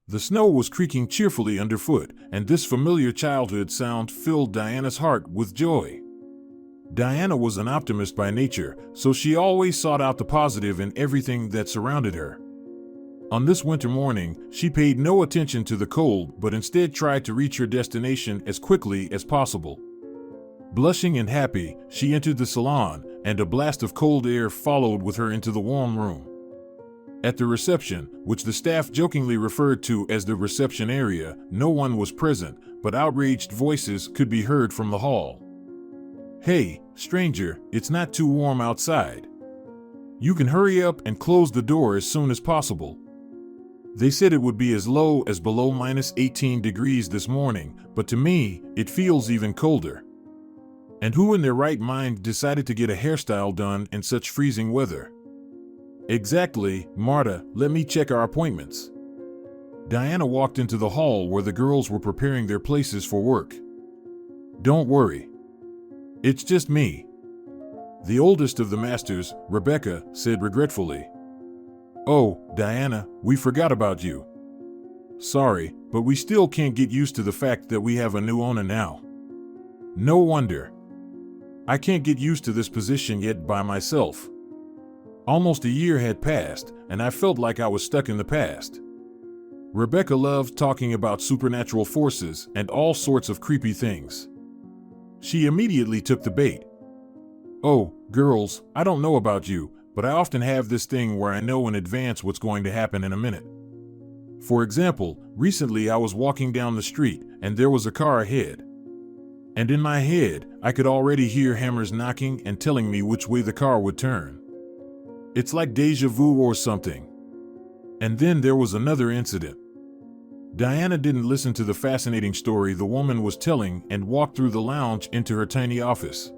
The snow was creaking cheerfully underfoot, and this familiar childhood sound filled Diana's heart with joy. Diana was an optimist by nature, so she always sought out the positive in everything that surrounded her. On this winter morning, she paid no attention to the cold but instead tried to reach her destination as quickly as possible. Blushing and happy, she entered the salon, and a blast of cold air followed with her into the warm room. At the reception, which the staff jokingly referred to as the reception area, no one was present, but outraged voices could be heard from the hall. "Hey, stranger, it's not too warm outside. You can hurry up and close the door as soon as possible. They said it would be as low as below -18 degrees this morning, but to me, it feels even colder. And who in their right mind decided to get a hairstyle done in such freezing weather?" "Exactly, Marta, let me check our appointments." Diana walked into the hall where the girls were preparing their places for work. "Don't worry. It's just me." The oldest of the masters, Rebecca, said regretfully. "Oh, Diana, we forgot about you. Sorry, but we still can't get used to the fact that we have a new owner now." "No wonder. I can't get used to this position yet by myself. Almost a year had passed, and I felt like I was stuck in the past." Rebecca loved talking about supernatural forces and all sorts of creepy things. She immediately took the bait. "Oh, girls, I don't know about you, but I often have this thing where I know in advance what's going to happen in a minute. For example, recently I was walking down the street, and there was a car ahead. And in my head, I could already hear hammers knocking and telling me which way the car would turn. It's like déjà vu or something." And then there was another incident. Diana didn't listen to the fascinating story the woman was telling and walked through the lounge into her tiny office.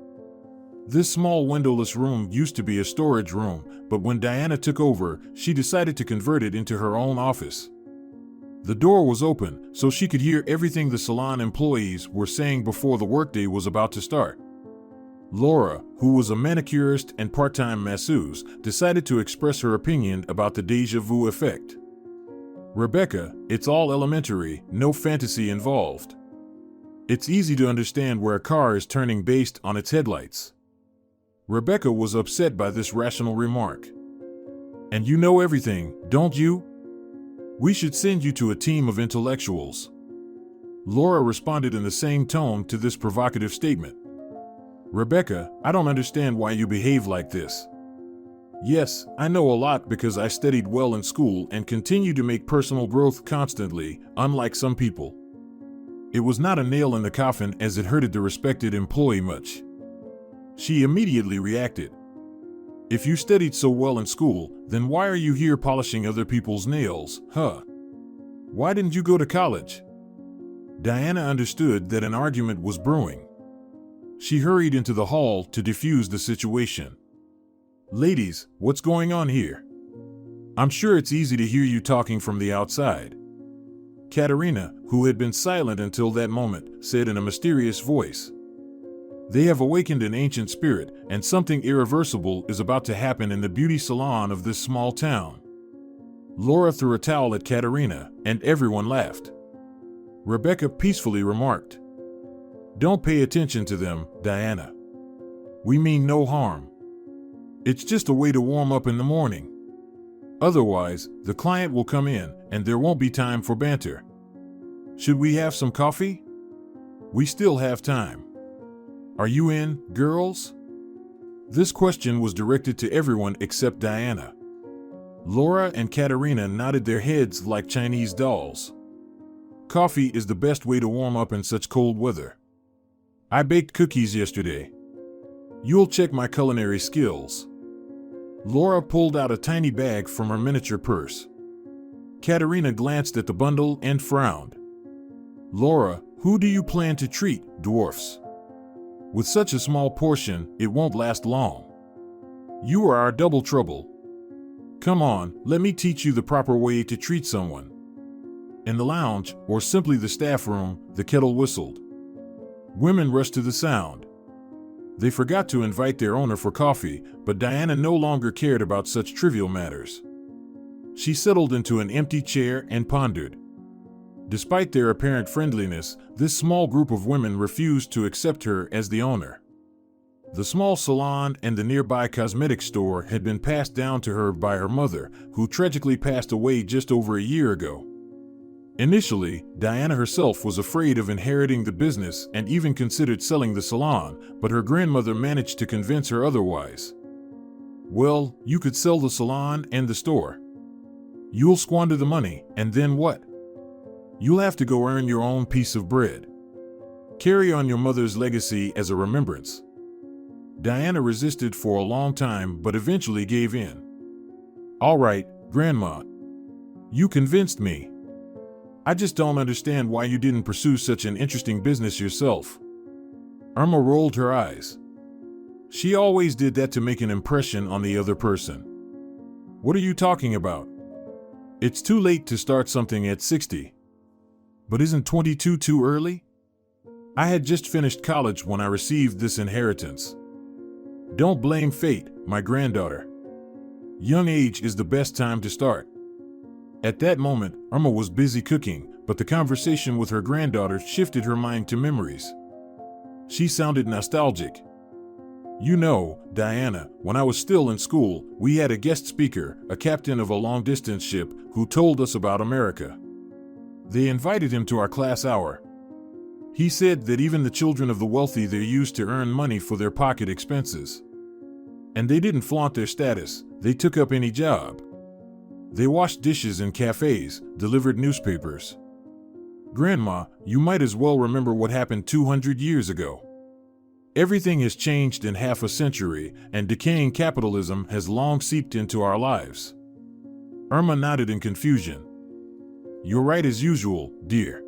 This small windowless room used to be a storage room, but when Diana took over, she decided to convert it into her own office. The door was open, so she could hear everything the salon employees were saying before the workday was about to start. Laura, who was a manicurist and part-time masseuse, decided to express her opinion about the déjà vu effect. "Rebecca, it's all elementary, no fantasy involved. It's easy to understand where a car is turning based on its headlights." Rebecca was upset by this rational remark. "And you know everything, don't you? We should send you to a team of intellectuals." Laura responded in the same tone to this provocative statement. "Rebecca, I don't understand why you behave like this. Yes, I know a lot because I studied well in school and continue to make personal growth constantly, unlike some people." It was not a nail in the coffin as it hurted the respected employee much. She immediately reacted. "If you studied so well in school, then why are you here polishing other people's nails, huh? Why didn't you go to college?" Diana understood that an argument was brewing. She hurried into the hall to defuse the situation. "Ladies, what's going on here? I'm sure it's easy to hear you talking from the outside." Katerina, who had been silent until that moment, said in a mysterious voice. "They have awakened an ancient spirit, and something irreversible is about to happen in the beauty salon of this small town." Laura threw a towel at Katerina, and everyone laughed. Rebecca peacefully remarked, "Don't pay attention to them, Diana. We mean no harm. It's just a way to warm up in the morning. Otherwise, the client will come in, and there won't be time for banter. Should we have some coffee? We still have time. Are you in, girls?" This question was directed to everyone except Diana. Laura and Katerina nodded their heads like Chinese dolls. "Coffee is the best way to warm up in such cold weather. I baked cookies yesterday. You'll check my culinary skills." Laura pulled out a tiny bag from her miniature purse. Katerina glanced at the bundle and frowned. "Laura, who do you plan to treat, dwarfs? With such a small portion, it won't last long. You are our double trouble. Come on, let me teach you the proper way to treat someone." In the lounge, or simply the staff room, the kettle whistled. Women rushed to the sound. They forgot to invite their owner for coffee, but Diana no longer cared about such trivial matters. She settled into an empty chair and pondered. Despite their apparent friendliness, this small group of women refused to accept her as the owner. The small salon and the nearby cosmetics store had been passed down to her by her mother, who tragically passed away just over a year ago. Initially, Diana herself was afraid of inheriting the business and even considered selling the salon, but her grandmother managed to convince her otherwise. "Well, you could sell the salon and the store. You'll squander the money, and then what? You'll have to go earn your own piece of bread. Carry on your mother's legacy as a remembrance." Diana resisted for a long time but eventually gave in. "All right, Grandma. You convinced me. I just don't understand why you didn't pursue such an interesting business yourself." Irma rolled her eyes. She always did that to make an impression on the other person. "What are you talking about? It's too late to start something at 60. But isn't 22 too early? I had just finished college when I received this inheritance. Don't blame fate, my granddaughter. Young age is the best time to start." At that moment, Irma was busy cooking, but the conversation with her granddaughter shifted her mind to memories. She sounded nostalgic. "You know, Diana, when I was still in school, we had a guest speaker, a captain of a long-distance ship, who told us about America. They invited him to our class hour. He said that even the children of the wealthy there used to earn money for their pocket expenses. And they didn't flaunt their status, they took up any job. They washed dishes in cafes, delivered newspapers. Grandma, you might as well remember what happened 200 years ago. Everything has changed in half a century, and decaying capitalism has long seeped into our lives." Irma nodded in confusion. "You're right as usual, dear.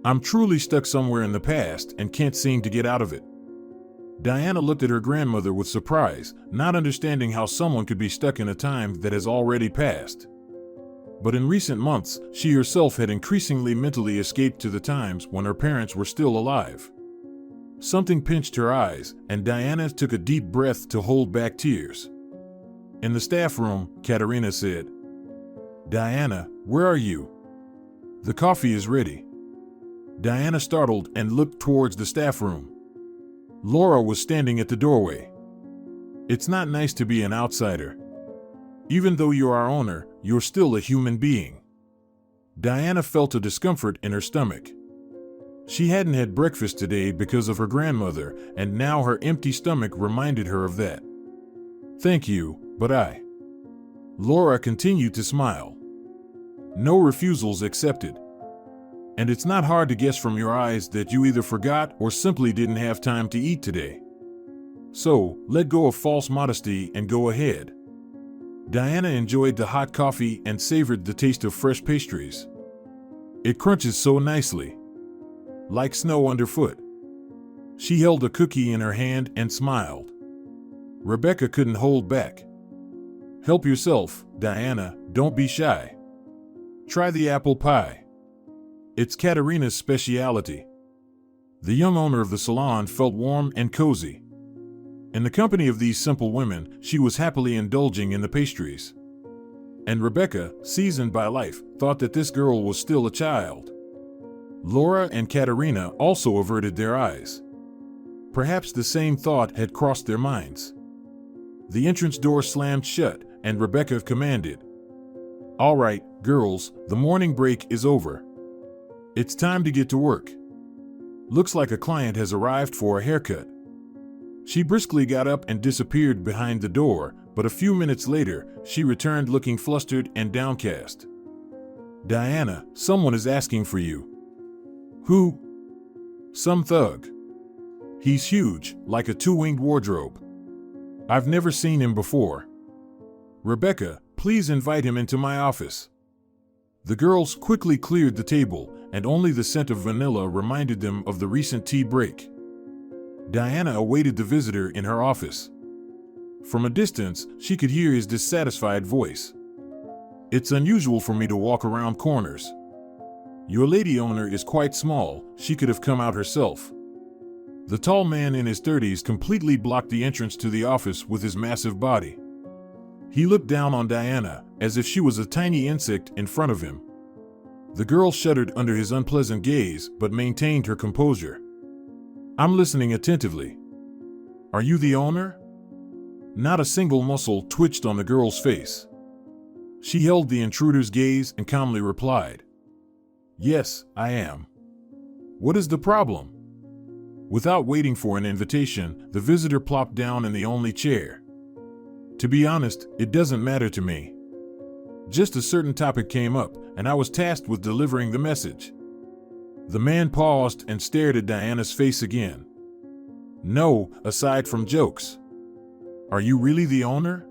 I'm truly stuck somewhere in the past and can't seem to get out of it." Diana looked at her grandmother with surprise, not understanding how someone could be stuck in a time that has already passed. But in recent months, she herself had increasingly mentally escaped to the times when her parents were still alive. Something pinched her eyes, and Diana took a deep breath to hold back tears. In the staff room, Katerina said, "Diana, where are you? The coffee is ready." Diana startled and looked towards the staff room. Laura was standing at the doorway. "It's not nice to be an outsider. Even though you're our owner, you're still a human being." Diana felt a discomfort in her stomach. She hadn't had breakfast today because of her grandmother, and now her empty stomach reminded her of that. "Thank you, but Laura continued to smile. "No refusals accepted. And it's not hard to guess from your eyes that you either forgot or simply didn't have time to eat today. So, let go of false modesty and go ahead." Diana enjoyed the hot coffee and savored the taste of fresh pastries. "It crunches so nicely. Like snow underfoot." She held a cookie in her hand and smiled. Rebecca couldn't hold back. "Help yourself, Diana, don't be shy. Try the apple pie. It's Katerina's specialty." The young owner of the salon felt warm and cozy. In the company of these simple women, she was happily indulging in the pastries. And Rebecca, seasoned by life, thought that this girl was still a child. Laura and Katerina also averted their eyes. Perhaps the same thought had crossed their minds. The entrance door slammed shut, and Rebecca commanded, "All right, girls, the morning break is over. It's time to get to work. Looks like a client has arrived for a haircut." She briskly got up and disappeared behind the door, but a few minutes later, she returned looking flustered and downcast. "Diana, someone is asking for you." "Who?" "Some thug. He's huge, like a two-winged wardrobe. I've never seen him before. Rebecca, please invite him into my office." The girls quickly cleared the table, and only the scent of vanilla reminded them of the recent tea break. Diana awaited the visitor in her office. From a distance, she could hear his dissatisfied voice. "It's unusual for me to walk around corners. Your lady owner is quite small, she could have come out herself." The tall man in his 30s completely blocked the entrance to the office with his massive body. He looked down on Diana, as if she was a tiny insect in front of him. The girl shuddered under his unpleasant gaze, but maintained her composure. I'm listening attentively. Are you the owner? Not a single muscle twitched on the girl's face. She held the intruder's gaze and calmly replied, Yes, I am. What is the problem? Without waiting for an invitation, the visitor plopped down in the only chair. To be honest, it doesn't matter to me. Just a certain topic came up, and I was tasked with delivering the message. The man paused and stared at Diana's face again. No, aside from jokes. Are you really the owner?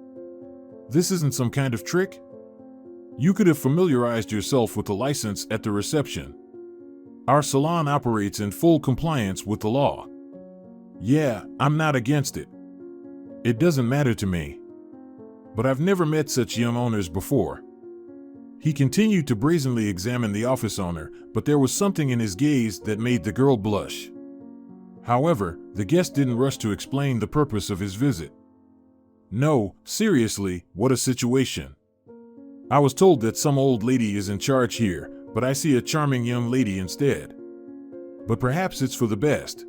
This isn't some kind of trick? You could have familiarized yourself with the license at the reception. Our salon operates in full compliance with the law. Yeah, I'm not against it. It doesn't matter to me. But I've never met such young owners before. He continued to brazenly examine the office owner, but there was something in his gaze that made the girl blush. However, the guest didn't rush to explain the purpose of his visit. No, seriously, what a situation. I was told that some old lady is in charge here, but I see a charming young lady instead. But perhaps it's for the best.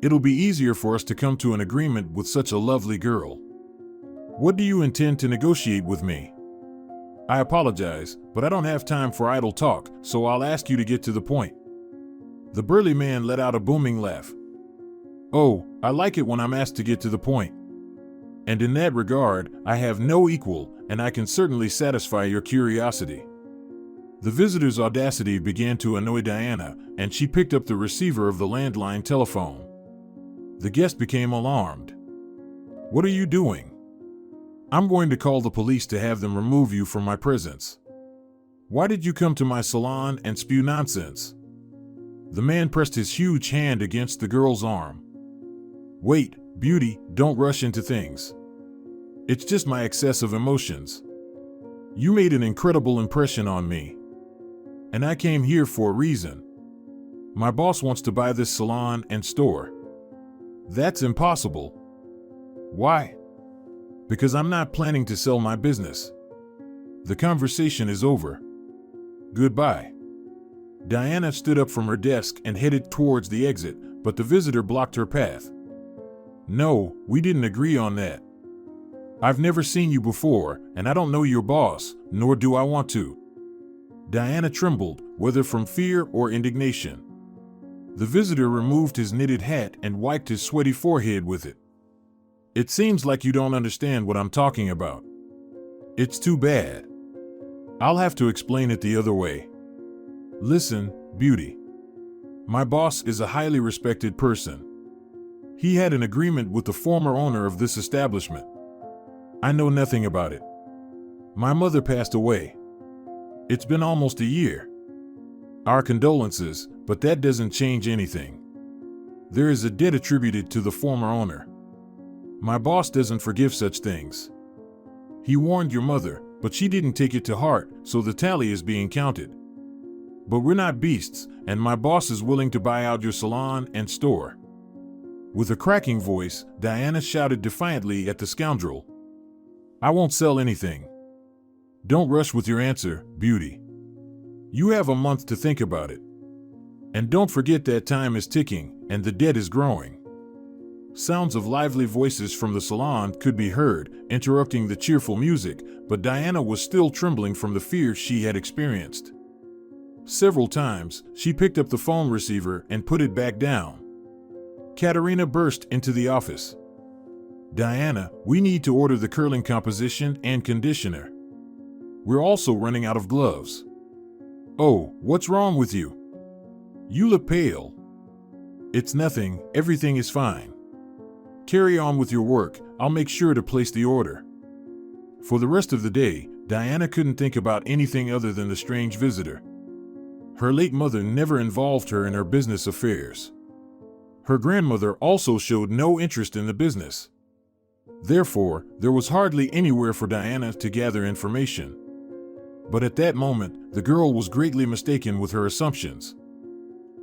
It'll be easier for us to come to an agreement with such a lovely girl. What do you intend to negotiate with me? I apologize, but I don't have time for idle talk, so I'll ask you to get to the point. The burly man let out a booming laugh. Oh, I like it when I'm asked to get to the point. And in that regard, I have no equal, and I can certainly satisfy your curiosity. The visitor's audacity began to annoy Diana, and she picked up the receiver of the landline telephone. The guest became alarmed. What are you doing? I'm going to call the police to have them remove you from my presence. Why did you come to my salon and spew nonsense? The man pressed his huge hand against the girl's arm. Wait, beauty, don't rush into things. It's just my excessive emotions. You made an incredible impression on me. And I came here for a reason. My boss wants to buy this salon and store. That's impossible. Why? Because I'm not planning to sell my business. The conversation is over. Goodbye. Diana stood up from her desk and headed towards the exit, but the visitor blocked her path. No, we didn't agree on that. I've never seen you before, and I don't know your boss, nor do I want to. Diana trembled, whether from fear or indignation. The visitor removed his knitted hat and wiped his sweaty forehead with it. It seems like you don't understand what I'm talking about. It's too bad. I'll have to explain it the other way. Listen, beauty. My boss is a highly respected person. He had an agreement with the former owner of this establishment. I know nothing about it. My mother passed away. It's been almost a year. Our condolences, but that doesn't change anything. There is a debt attributed to the former owner. My boss doesn't forgive such things. He warned your mother, but she didn't take it to heart, so the tally is being counted. But we're not beasts, and my boss is willing to buy out your salon and store. With a cracking voice, Diana shouted defiantly at the scoundrel. I won't sell anything. Don't rush with your answer, beauty. You have a month to think about it. And don't forget that time is ticking, and the debt is growing. Sounds of lively voices from the salon could be heard, interrupting the cheerful music, but Diana was still trembling from the fear she had experienced. Several times, she picked up the phone receiver and put it back down. Katerina burst into the office. Diana, we need to order the curling composition and conditioner. We're also running out of gloves. Oh, what's wrong with you? You look pale. It's nothing, everything is fine. Carry on with your work, I'll make sure to place the order. For the rest of the day, Diana couldn't think about anything other than the strange visitor. Her late mother never involved her in her business affairs. Her grandmother also showed no interest in the business. Therefore, there was hardly anywhere for Diana to gather information. But at that moment, the girl was greatly mistaken with her assumptions.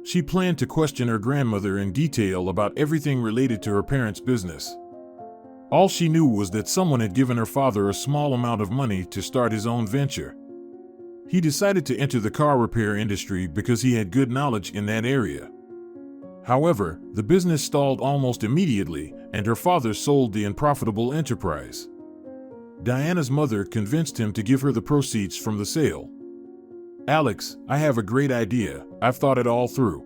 She planned to question her grandmother in detail about everything related to her parents' business. All she knew was that someone had given her father a small amount of money to start his own venture. He decided to enter the car repair industry because he had good knowledge in that area. However, the business stalled almost immediately, and her father sold the unprofitable enterprise. Diana's mother convinced him to give her the proceeds from the sale. "Alex, I have a great idea. I've thought it all through."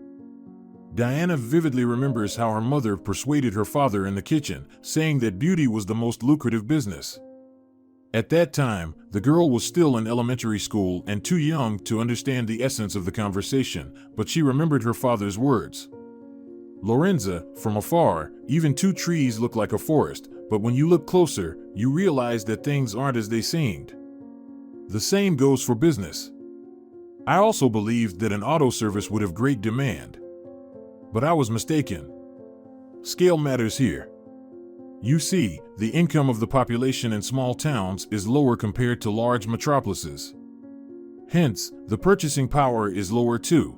Diana vividly remembers how her mother persuaded her father in the kitchen, saying that beauty was the most lucrative business. At that time, the girl was still in elementary school and too young to understand the essence of the conversation, but she remembered her father's words. "Lorenza, from afar, even two trees look like a forest, but when you look closer, you realize that things aren't as they seemed." The same goes for business. I also believed that an auto service would have great demand. But I was mistaken. Scale matters here. You see, the income of the population in small towns is lower compared to large metropolises. Hence, the purchasing power is lower too.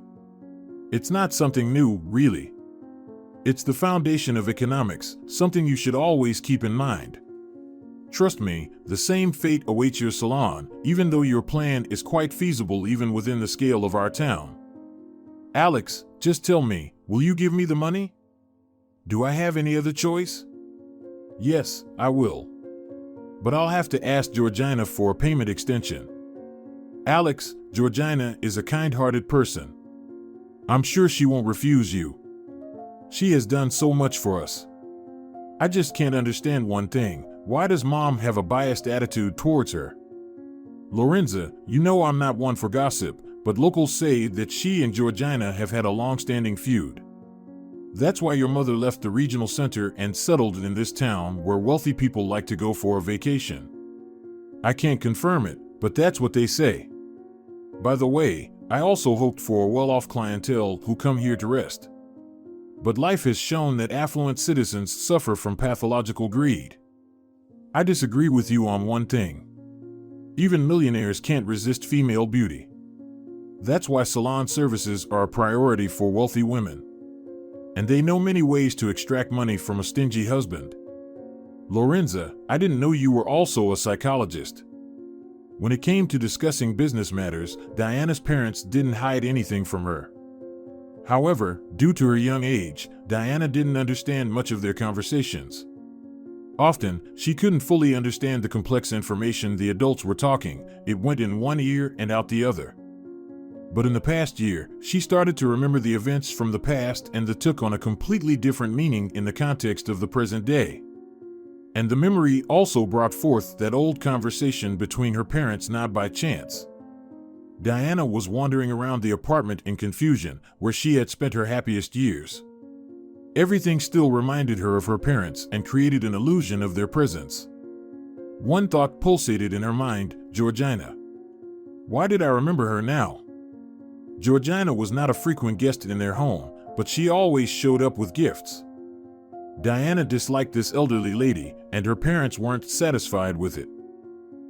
It's not something new, really. It's the foundation of economics, something you should always keep in mind. Trust me, the same fate awaits your salon, even though your plan is quite feasible even within the scale of our town. "Alex, just tell me, will you give me the money? Do I have any other choice?" "Yes, I will. But I'll have to ask Georgina for a payment extension." "Alex, Georgina is a kind-hearted person. I'm sure she won't refuse you. She has done so much for us. I just can't understand one thing. Why does Mom have a biased attitude towards her?" "Lorenza, you know I'm not one for gossip, but locals say that she and Georgina have had a long-standing feud. That's why your mother left the regional center and settled in this town where wealthy people like to go for a vacation. I can't confirm it, but that's what they say. By the way, I also hoped for a well-off clientele who come here to rest. But life has shown that affluent citizens suffer from pathological greed. I disagree with you on one thing. Even millionaires can't resist female beauty. That's why salon services are a priority for wealthy women. And they know many ways to extract money from a stingy husband. Lorenza, I didn't know you were also a psychologist." When it came to discussing business matters, Diana's parents didn't hide anything from her. However, due to her young age, Diana didn't understand much of their conversations. Often, she couldn't fully understand the complex information the adults were talking. It went in one ear and out the other. But in the past year, she started to remember the events from the past, and they took on a completely different meaning in the context of the present day. And the memory also brought forth that old conversation between her parents, not by chance. Diana was wandering around the apartment in confusion, where she had spent her happiest years. Everything still reminded her of her parents and created an illusion of their presence. One thought pulsated in her mind: Georgina. Why did I remember her now? Georgina was not a frequent guest in their home, but she always showed up with gifts. Diana disliked this elderly lady, and her parents weren't satisfied with it.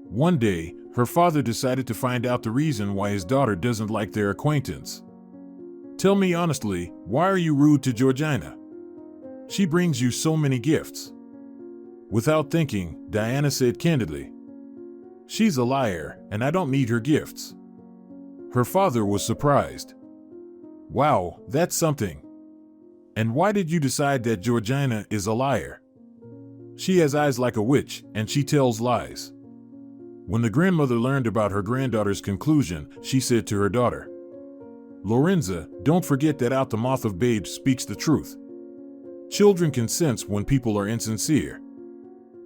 One day, her father decided to find out the reason why his daughter doesn't like their acquaintance. "Tell me honestly, why are you rude to Georgina? She brings you so many gifts." Without thinking, Diana said candidly, "She's a liar, and I don't need her gifts." Her father was surprised. "Wow, that's something. And why did you decide that Georgina is a liar?" "She has eyes like a witch, and she tells lies." When the grandmother learned about her granddaughter's conclusion, she said to her daughter, "Lorenza, don't forget that out the mouth of babes speaks the truth. Children can sense when people are insincere.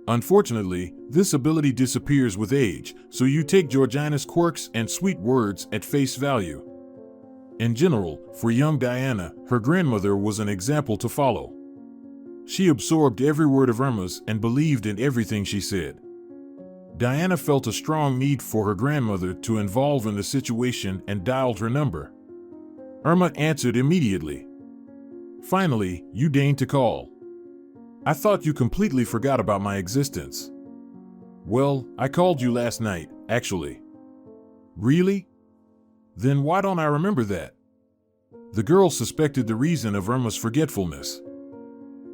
Unfortunately, this ability disappears with age, so you take Georgina's quirks and sweet words at face value." In general, for young Diana, her grandmother was an example to follow. She absorbed every word of Irma's and believed in everything she said. Diana felt a strong need for her grandmother to involve in the situation and dialed her number. Irma answered immediately. "Finally, you deigned to call. I thought you completely forgot about my existence." "Well, I called you last night, actually." "Really? Then why don't I remember that?" The girl suspected the reason of Irma's forgetfulness.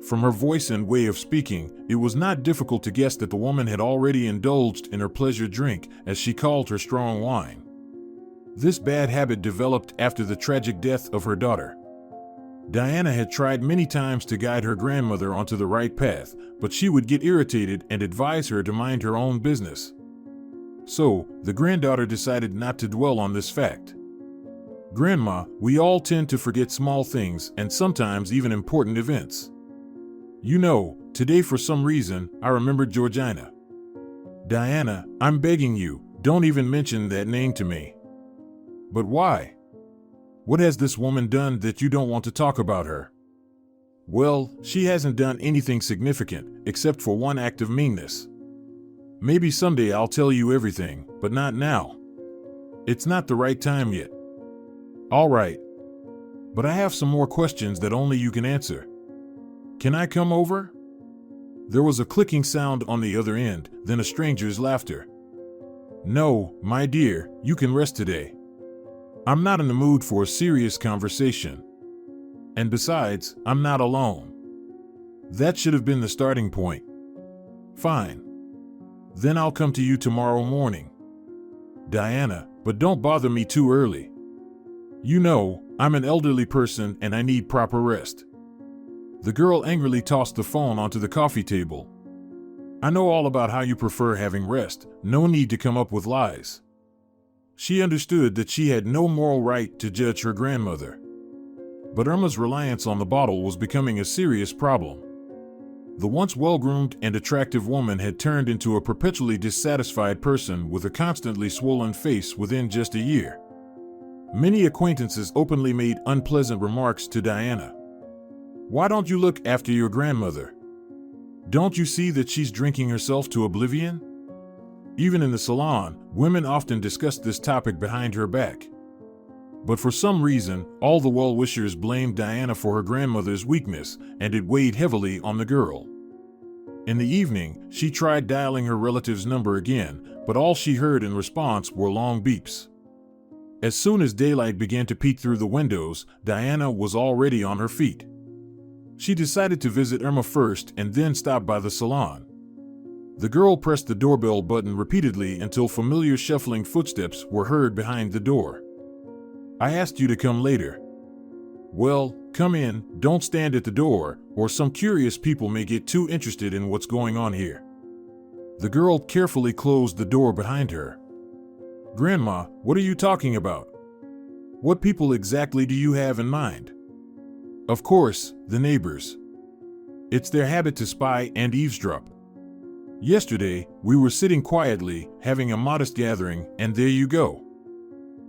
From her voice and way of speaking, it was not difficult to guess that the woman had already indulged in her pleasure drink, as she called her strong wine. This bad habit developed after the tragic death of her daughter. Diana had tried many times to guide her grandmother onto the right path, but she would get irritated and advise her to mind her own business. So, the granddaughter decided not to dwell on this fact. "Grandma, we all tend to forget small things and sometimes even important events. You know, today for some reason, I remembered Georgina. Diana, I'm begging you, don't even mention that name to me." "But why? What has this woman done that you don't want to talk about her?" "Well, she hasn't done anything significant, except for one act of meanness. Maybe someday I'll tell you everything, but not now. It's not the right time yet." "All right. But I have some more questions that only you can answer. Can I come over?" There was a clicking sound on the other end, then a stranger's laughter. "No, my dear, you can rest today. I'm not in the mood for a serious conversation. And besides, I'm not alone." That should have been the starting point. "Fine. Then I'll come to you tomorrow morning." "Diana, but don't bother me too early. You know, I'm an elderly person and I need proper rest." The girl angrily tossed the phone onto the coffee table. "I know all about how you prefer having rest, no need to come up with lies." She understood that she had no moral right to judge her grandmother. But Irma's reliance on the bottle was becoming a serious problem. The once well-groomed and attractive woman had turned into a perpetually dissatisfied person with a constantly swollen face within just a year. Many acquaintances openly made unpleasant remarks to Diana. "Why don't you look after your grandmother? Don't you see that she's drinking herself to oblivion?" Even in the salon, women often discussed this topic behind her back. But for some reason, all the well-wishers blamed Diana for her grandmother's weakness, and it weighed heavily on the girl. In the evening, she tried dialing her relative's number again, but all she heard in response were long beeps. As soon as daylight began to peek through the windows, Diana was already on her feet. She decided to visit Irma first and then stop by the salon. The girl pressed the doorbell button repeatedly until familiar shuffling footsteps were heard behind the door. "I asked you to come later." "Well, come in, don't stand at the door, or some curious people may get too interested in what's going on here." The girl carefully closed the door behind her. "Grandma, what are you talking about? What people exactly do you have in mind?" "Of course, the neighbors. It's their habit to spy and eavesdrop. Yesterday, we were sitting quietly, having a modest gathering, and there you go."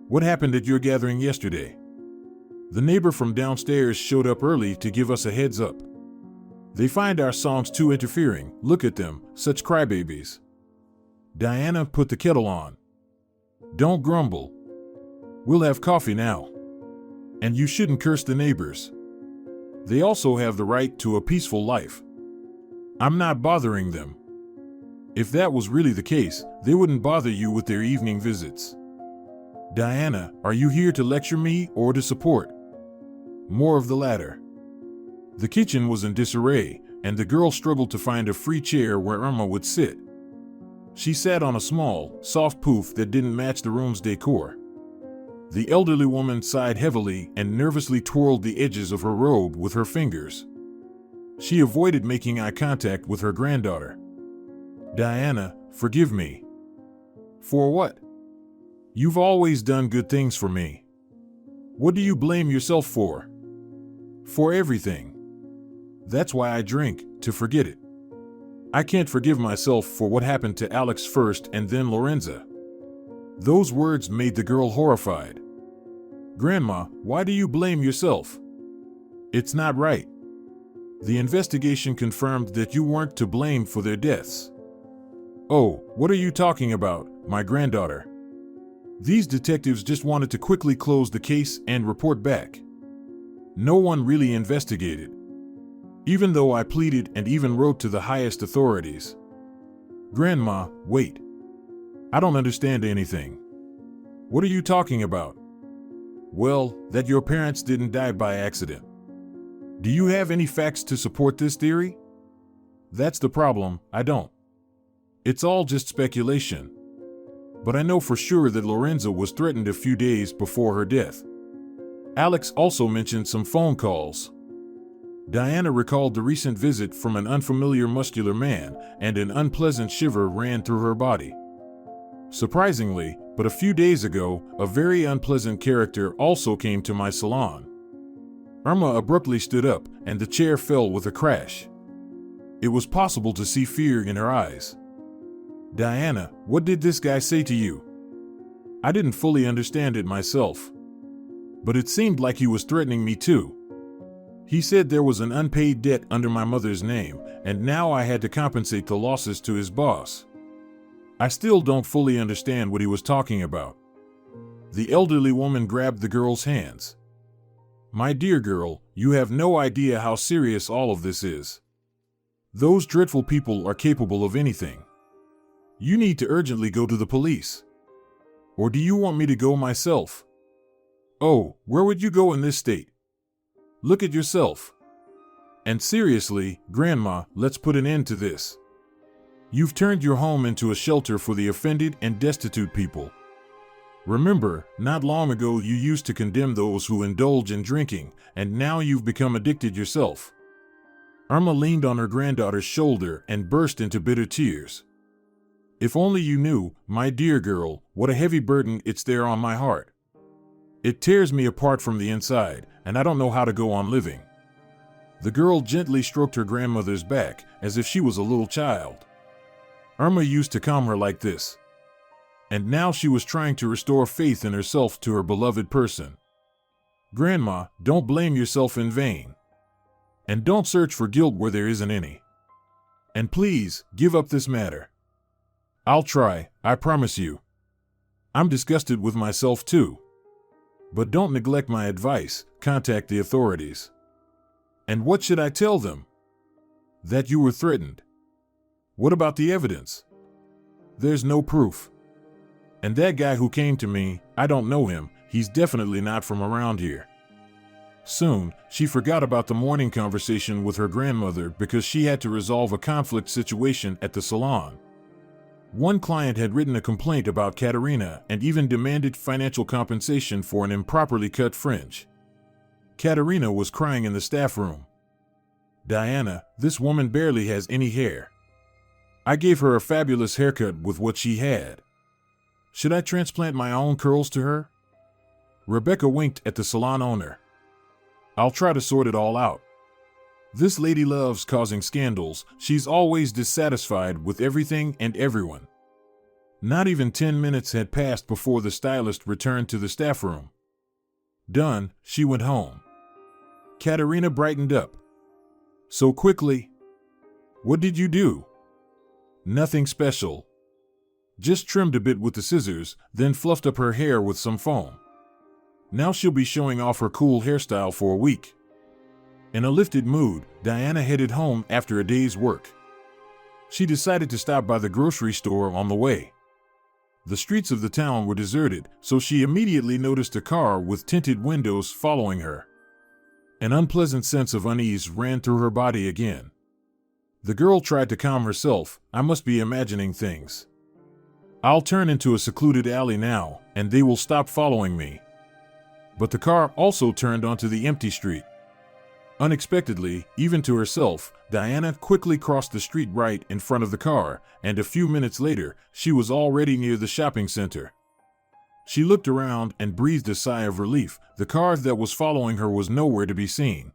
"What happened at your gathering yesterday?" "The neighbor from downstairs showed up early to give us a heads up. They find our songs too interfering. Look at them, such crybabies." Diana put the kettle on. "Don't grumble. We'll have coffee now. And you shouldn't curse the neighbors. They also have the right to a peaceful life. I'm not bothering them. If that was really the case, they wouldn't bother you with their evening visits." "Diana, are you here to lecture me or to support?" "More of the latter." The kitchen was in disarray, and the girl struggled to find a free chair where Irma would sit. She sat on a small, soft poof that didn't match the room's decor. The elderly woman sighed heavily and nervously twirled the edges of her robe with her fingers. She avoided making eye contact with her granddaughter. "Diana, forgive me." "For what?" "You've always done good things for me." "What do you blame yourself for?" "For everything. That's why I drink, to forget it. I can't forgive myself for what happened to Alex first and then Lorenza." Those words made the girl horrified. "Grandma, why do you blame yourself? It's not right. The investigation confirmed that you weren't to blame for their deaths." "Oh, what are you talking about, my granddaughter? These detectives just wanted to quickly close the case and report back. No one really investigated. Even though I pleaded and even wrote to the highest authorities." "Grandma, wait. I don't understand anything. What are you talking about?" "Well, that your parents didn't die by accident." "Do you have any facts to support this theory?" "That's the problem, I don't. It's all just speculation." but I know for sure that Lorenza was threatened a few days before her death. Alex also mentioned some phone calls. Diana recalled the recent visit from an unfamiliar muscular man, and an unpleasant shiver ran through her body. Surprisingly, but a few days ago, a very unpleasant character also came to my salon. Irma abruptly stood up, and the chair fell with a crash. It was possible to see fear in her eyes. Diana, what did this guy say to you? I didn't fully understand it myself, but it seemed like he was threatening me too. He said there was an unpaid debt under my mother's name, and now I had to compensate the losses to his boss. I still don't fully understand what he was talking about. The elderly woman grabbed the girl's hands. My dear girl, you have no idea how serious all of this is. Those dreadful people are capable of anything. You need to urgently go to the police. Or do you want me to go myself? Oh, where would you go in this state? Look at yourself. And seriously, Grandma, let's put an end to this. You've turned your home into a shelter for the offended and destitute people. Remember, not long ago you used to condemn those who indulge in drinking, and now you've become addicted yourself. Irma leaned on her granddaughter's shoulder and burst into bitter tears. If only you knew, my dear girl, what a heavy burden it's there on my heart. It tears me apart from the inside, and I don't know how to go on living. The girl gently stroked her grandmother's back, as if she was a little child. Irma used to calm her like this. And now she was trying to restore faith in herself to her beloved person. Grandma, don't blame yourself in vain. And don't search for guilt where there isn't any. And please, give up this matter. I'll try, I promise you. I'm disgusted with myself too. But don't neglect my advice, contact the authorities. And what should I tell them? That you were threatened. What about the evidence? There's no proof. And that guy who came to me, I don't know him, he's definitely not from around here. Soon, she forgot about the morning conversation with her grandmother because she had to resolve a conflict situation at the salon. One client had written a complaint about Katerina and even demanded financial compensation for an improperly cut fringe. Katerina was crying in the staff room. Diana, this woman barely has any hair. I gave her a fabulous haircut with what she had. Should I transplant my own curls to her? Rebecca winked at the salon owner. I'll try to sort it all out. This lady loves causing scandals. She's always dissatisfied with everything and everyone. Not even 10 minutes had passed before the stylist returned to the staff room. Done, she went home. Katerina brightened up. So quickly? What did you do? Nothing special. Just trimmed a bit with the scissors, then fluffed up her hair with some foam. Now she'll be showing off her cool hairstyle for a week. In a lifted mood, Diana headed home after a day's work. She decided to stop by the grocery store on the way. The streets of the town were deserted, so she immediately noticed a car with tinted windows following her. An unpleasant sense of unease ran through her body again. The girl tried to calm herself. I must be imagining things. I'll turn into a secluded alley now, and they will stop following me. But the car also turned onto the empty street. Unexpectedly, even to herself, Diana quickly crossed the street right in front of the car, and a few minutes later, she was already near the shopping center. She looked around and breathed a sigh of relief. The car that was following her was nowhere to be seen.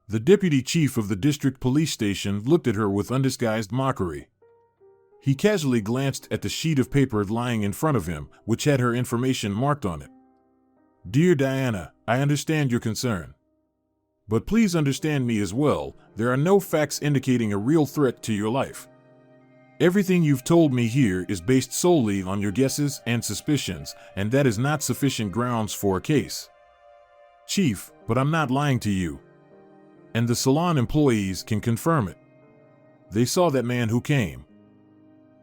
The deputy chief of the district police station looked at her with undisguised mockery. He casually glanced at the sheet of paper lying in front of him, which had her information marked on it. Dear Diana, I understand your concern. But please understand me as well, there are no facts indicating a real threat to your life. Everything you've told me here is based solely on your guesses and suspicions, and that is not sufficient grounds for a case. Chief, but I'm not lying to you. And the salon employees can confirm it. They saw that man who came.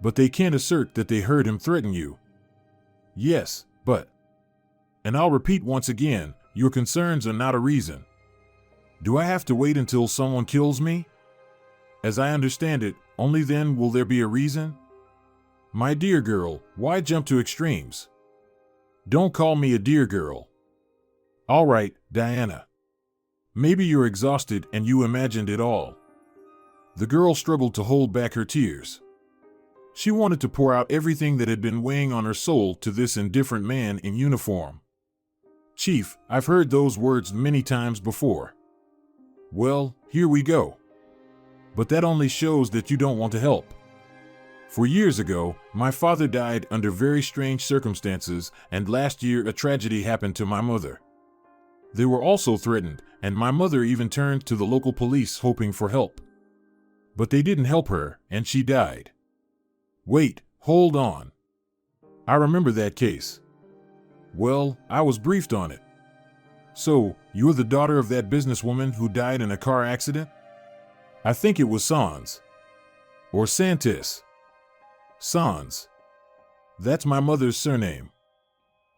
But they can't assert that they heard him threaten you. Yes, but... And I'll repeat once again, your concerns are not a reason. Do I have to wait until someone kills me? As I understand it, only then will there be a reason? My dear girl, why jump to extremes? Don't call me a dear girl. All right, Diana. Maybe you're exhausted and you imagined it all. The girl struggled to hold back her tears. She wanted to pour out everything that had been weighing on her soul to this indifferent man in uniform. Chief, I've heard those words many times before. Well, here we go. But that only shows that you don't want to help. For years ago, my father died under very strange circumstances, and last year a tragedy happened to my mother. They were also threatened, and my mother even turned to the local police hoping for help. But they didn't help her, and she died. Wait, hold on. I remember that case. Well, I was briefed on it. So, you're the daughter of that businesswoman who died in a car accident? I think it was Sans. Or Santis. Sans. That's my mother's surname.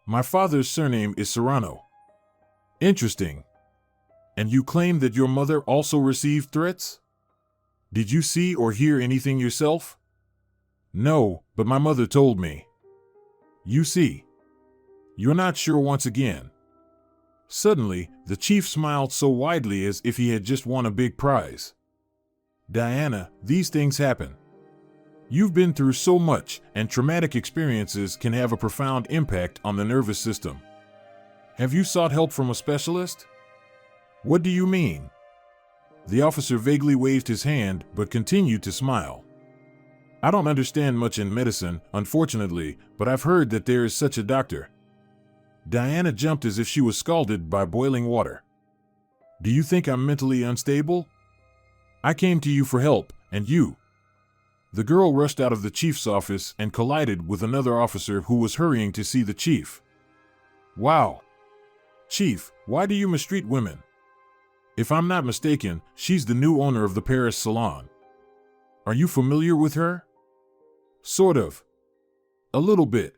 My father's surname is Serrano. Interesting. And you claim that your mother also received threats? Did you see or hear anything yourself? No, but my mother told me. You see. You're not sure once again. Suddenly, the chief smiled so widely as if he had just won a big prize. Diana, these things happen. You've been through so much, and traumatic experiences can have a profound impact on the nervous system. Have you sought help from a specialist? What do you mean? The officer vaguely waved his hand but continued to smile. I don't understand much in medicine, unfortunately, but I've heard that there is such a doctor. Diana jumped as if she was scalded by boiling water. Do you think I'm mentally unstable? I came to you for help, and you. The girl rushed out of the chief's office and collided with another officer who was hurrying to see the chief. Wow. Chief, why do you mistreat women? If I'm not mistaken, she's the new owner of the Paris salon. Are you familiar with her? Sort of. A little bit.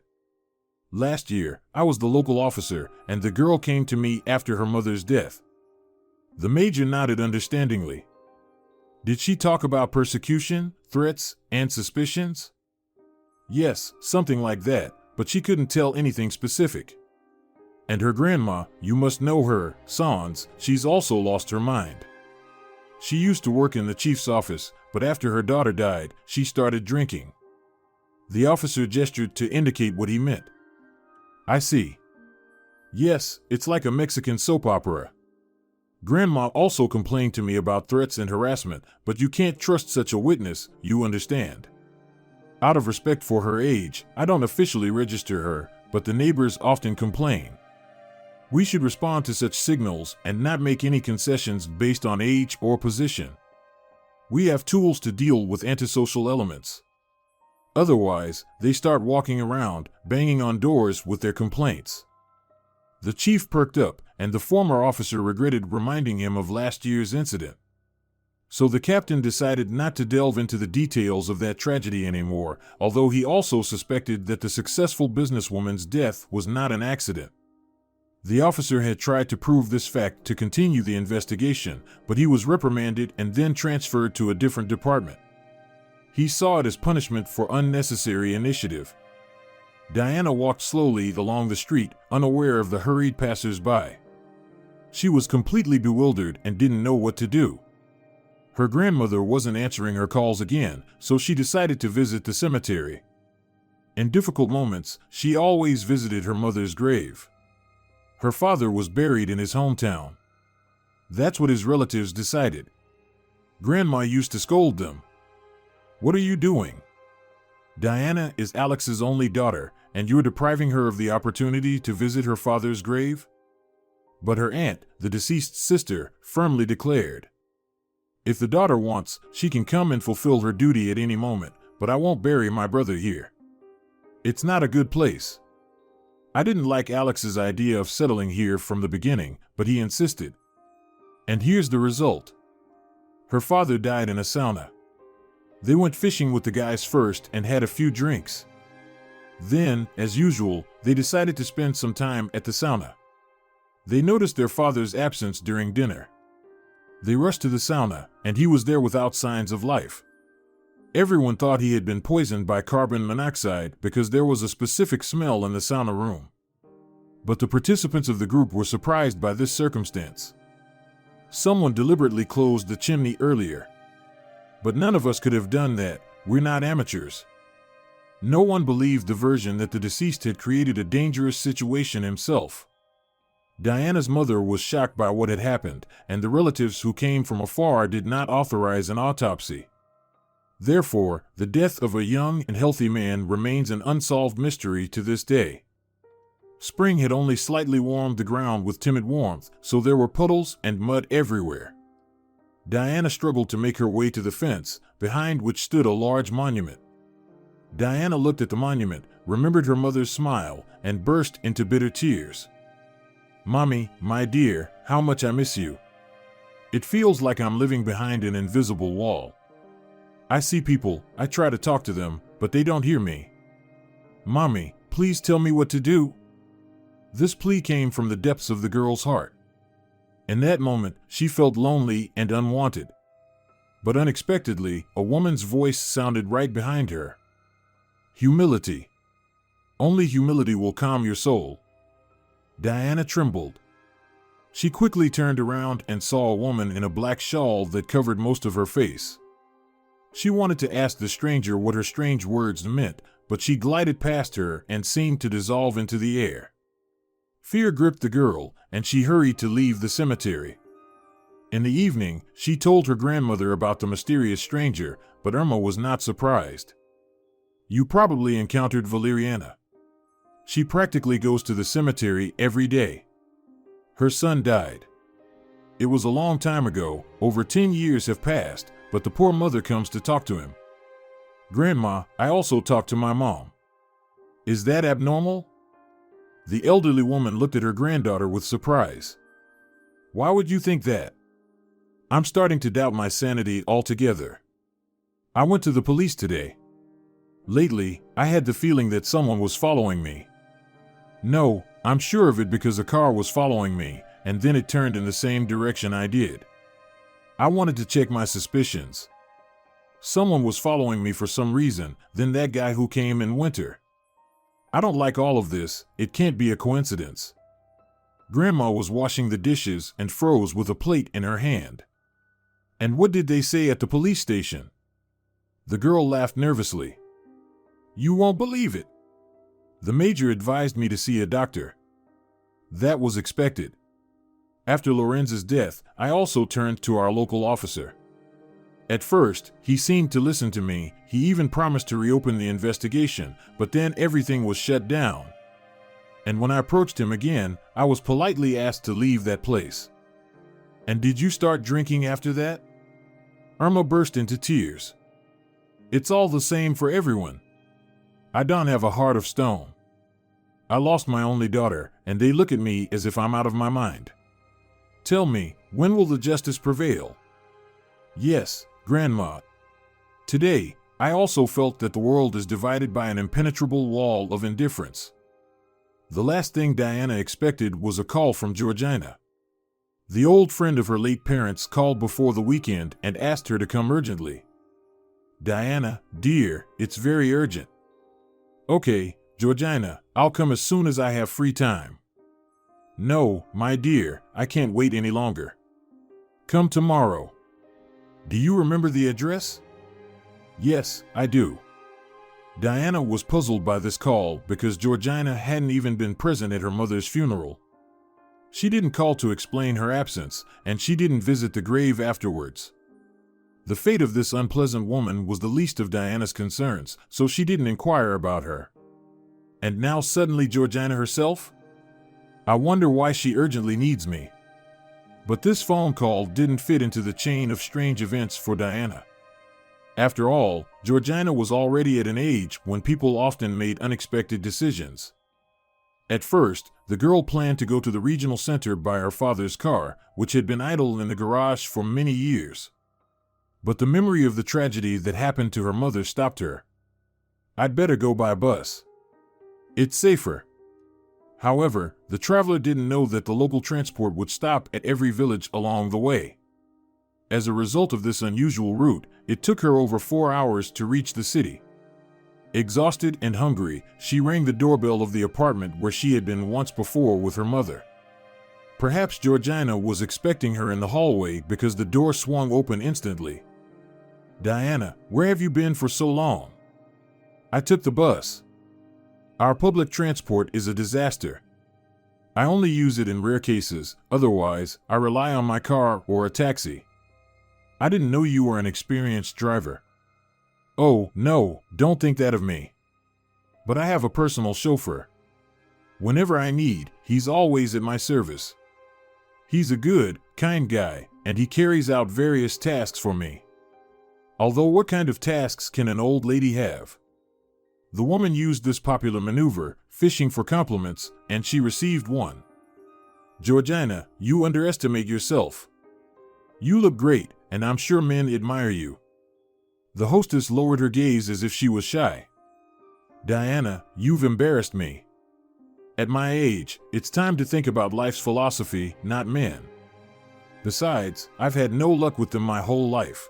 Last year, I was the local officer, and the girl came to me after her mother's death. The major nodded understandingly. Did she talk about persecution, threats, and suspicions? Yes, something like that, but she couldn't tell anything specific. And her grandma, you must know her, Sans, she's also lost her mind. She used to work in the chief's office, but after her daughter died, she started drinking. The officer gestured to indicate what he meant. I see. Yes, it's like a Mexican soap opera. Grandma also complained to me about threats and harassment, but you can't trust such a witness, you understand. Out of respect for her age, I don't officially register her, but the neighbors often complain. We should respond to such signals and not make any concessions based on age or position. We have tools to deal with antisocial elements. Otherwise, they start walking around, banging on doors with their complaints. The chief perked up, and the former officer regretted reminding him of last year's incident. So the captain decided not to delve into the details of that tragedy anymore, although he also suspected that the successful businesswoman's death was not an accident. The officer had tried to prove this fact to continue the investigation, but he was reprimanded and then transferred to a different department. He saw it as punishment for unnecessary initiative. Diana walked slowly along the street, unaware of the hurried passers-by. She was completely bewildered and didn't know what to do. Her grandmother wasn't answering her calls again, so she decided to visit the cemetery. In difficult moments, she always visited her mother's grave. Her father was buried in his hometown. That's what his relatives decided. Grandma used to scold them. What are you doing? Diana is Alex's only daughter, and you're depriving her of the opportunity to visit her father's grave? But her aunt, the deceased sister, firmly declared. If the daughter wants, she can come and fulfill her duty at any moment, but I won't bury my brother here. It's not a good place. I didn't like Alex's idea of settling here from the beginning, but he insisted. And here's the result. Her father died in a sauna. They went fishing with the guys first and had a few drinks. Then, as usual, they decided to spend some time at the sauna. They noticed their father's absence during dinner. They rushed to the sauna, and he was there without signs of life. Everyone thought he had been poisoned by carbon monoxide because there was a specific smell in the sauna room. But the participants of the group were surprised by this circumstance. Someone deliberately closed the chimney earlier. But none of us could have done that. We're not amateurs. No one believed the version that the deceased had created a dangerous situation himself. Diana's mother was shocked by what had happened, and the relatives who came from afar did not authorize an autopsy. Therefore, the death of a young and healthy man remains an unsolved mystery to this day. Spring had only slightly warmed the ground with timid warmth, so there were puddles and mud everywhere. Diana struggled to make her way to the fence, behind which stood a large monument. Diana looked at the monument, remembered her mother's smile, and burst into bitter tears. "Mommy, my dear, how much I miss you. It feels like I'm living behind an invisible wall. I see people, I try to talk to them, but they don't hear me. Mommy, please tell me what to do." This plea came from the depths of the girl's heart. In that moment, she felt lonely and unwanted. But unexpectedly, a woman's voice sounded right behind her. "Humility. Only humility will calm your soul." Diana trembled. She quickly turned around and saw a woman in a black shawl that covered most of her face. She wanted to ask the stranger what her strange words meant, but she glided past her and seemed to dissolve into the air. Fear gripped the girl, and she hurried to leave the cemetery. In the evening, she told her grandmother about the mysterious stranger, but Irma was not surprised. "You probably encountered Valeriana. She practically goes to the cemetery every day. Her son died. It was a long time ago, over 10 years have passed, but the poor mother comes to talk to him. Grandma, I also talked to my mom. Is that abnormal?" The elderly woman looked at her granddaughter with surprise. "Why would you think that?" "I'm starting to doubt my sanity altogether. I went to the police today. Lately, I had the feeling that someone was following me. No, I'm sure of it because a car was following me, and then it turned in the same direction I did. I wanted to check my suspicions. Someone was following me for some reason, then that guy who came in winter. I don't like all of this, it can't be a coincidence." Grandma was washing the dishes and froze with a plate in her hand. "And what did they say at the police station?" The girl laughed nervously. "You won't believe it. The major advised me to see a doctor. That was expected. After Lorenz's death, I also turned to our local officer. At first, he seemed to listen to me, he even promised to reopen the investigation, but then everything was shut down. And when I approached him again, I was politely asked to leave that place." "And did you start drinking after that?" Irma burst into tears. "It's all the same for everyone. I don't have a heart of stone. I lost my only daughter, and they look at me as if I'm out of my mind. Tell me, when will the justice prevail?" "Yes, Grandma. Today, I also felt that the world is divided by an impenetrable wall of indifference." The last thing Diana expected was a call from Georgina. The old friend of her late parents called before the weekend and asked her to come urgently. "Diana, dear, it's very urgent." "Okay, Georgina, I'll come as soon as I have free time." "No, my dear, I can't wait any longer. Come tomorrow." "Do you remember the address?" "Yes, I do." Diana was puzzled by this call because Georgina hadn't even been present at her mother's funeral. She didn't call to explain her absence, and she didn't visit the grave afterwards. The fate of this unpleasant woman was the least of Diana's concerns, so she didn't inquire about her. And now suddenly Georgina herself? I wonder why she urgently needs me. But this phone call didn't fit into the chain of strange events for Diana. After all, Georgina was already at an age when people often made unexpected decisions. At first, the girl planned to go to the regional center by her father's car, which had been idle in the garage for many years. But the memory of the tragedy that happened to her mother stopped her. "I'd better go by bus. It's safer." However, the traveler didn't know that the local transport would stop at every village along the way. As a result of this unusual route, it took her over 4 hours to reach the city. Exhausted and hungry, she rang the doorbell of the apartment where she had been once before with her mother. Perhaps Georgina was expecting her in the hallway because the door swung open instantly. "Diana, where have you been for so long?" "I took the bus. Our public transport is a disaster. I only use it in rare cases, otherwise, I rely on my car or a taxi." "I didn't know you were an experienced driver." "Oh, no, don't think that of me. But I have a personal chauffeur. Whenever I need, he's always at my service. He's a good, kind guy, and he carries out various tasks for me." Although what kind of tasks can an old lady have? The woman used this popular maneuver, fishing for compliments, and she received one. "Georgina, you underestimate yourself. You look great, and I'm sure men admire you." The hostess lowered her gaze as if she was shy. "Diana, you've embarrassed me. At my age, it's time to think about life's philosophy, not men. Besides, I've had no luck with them my whole life.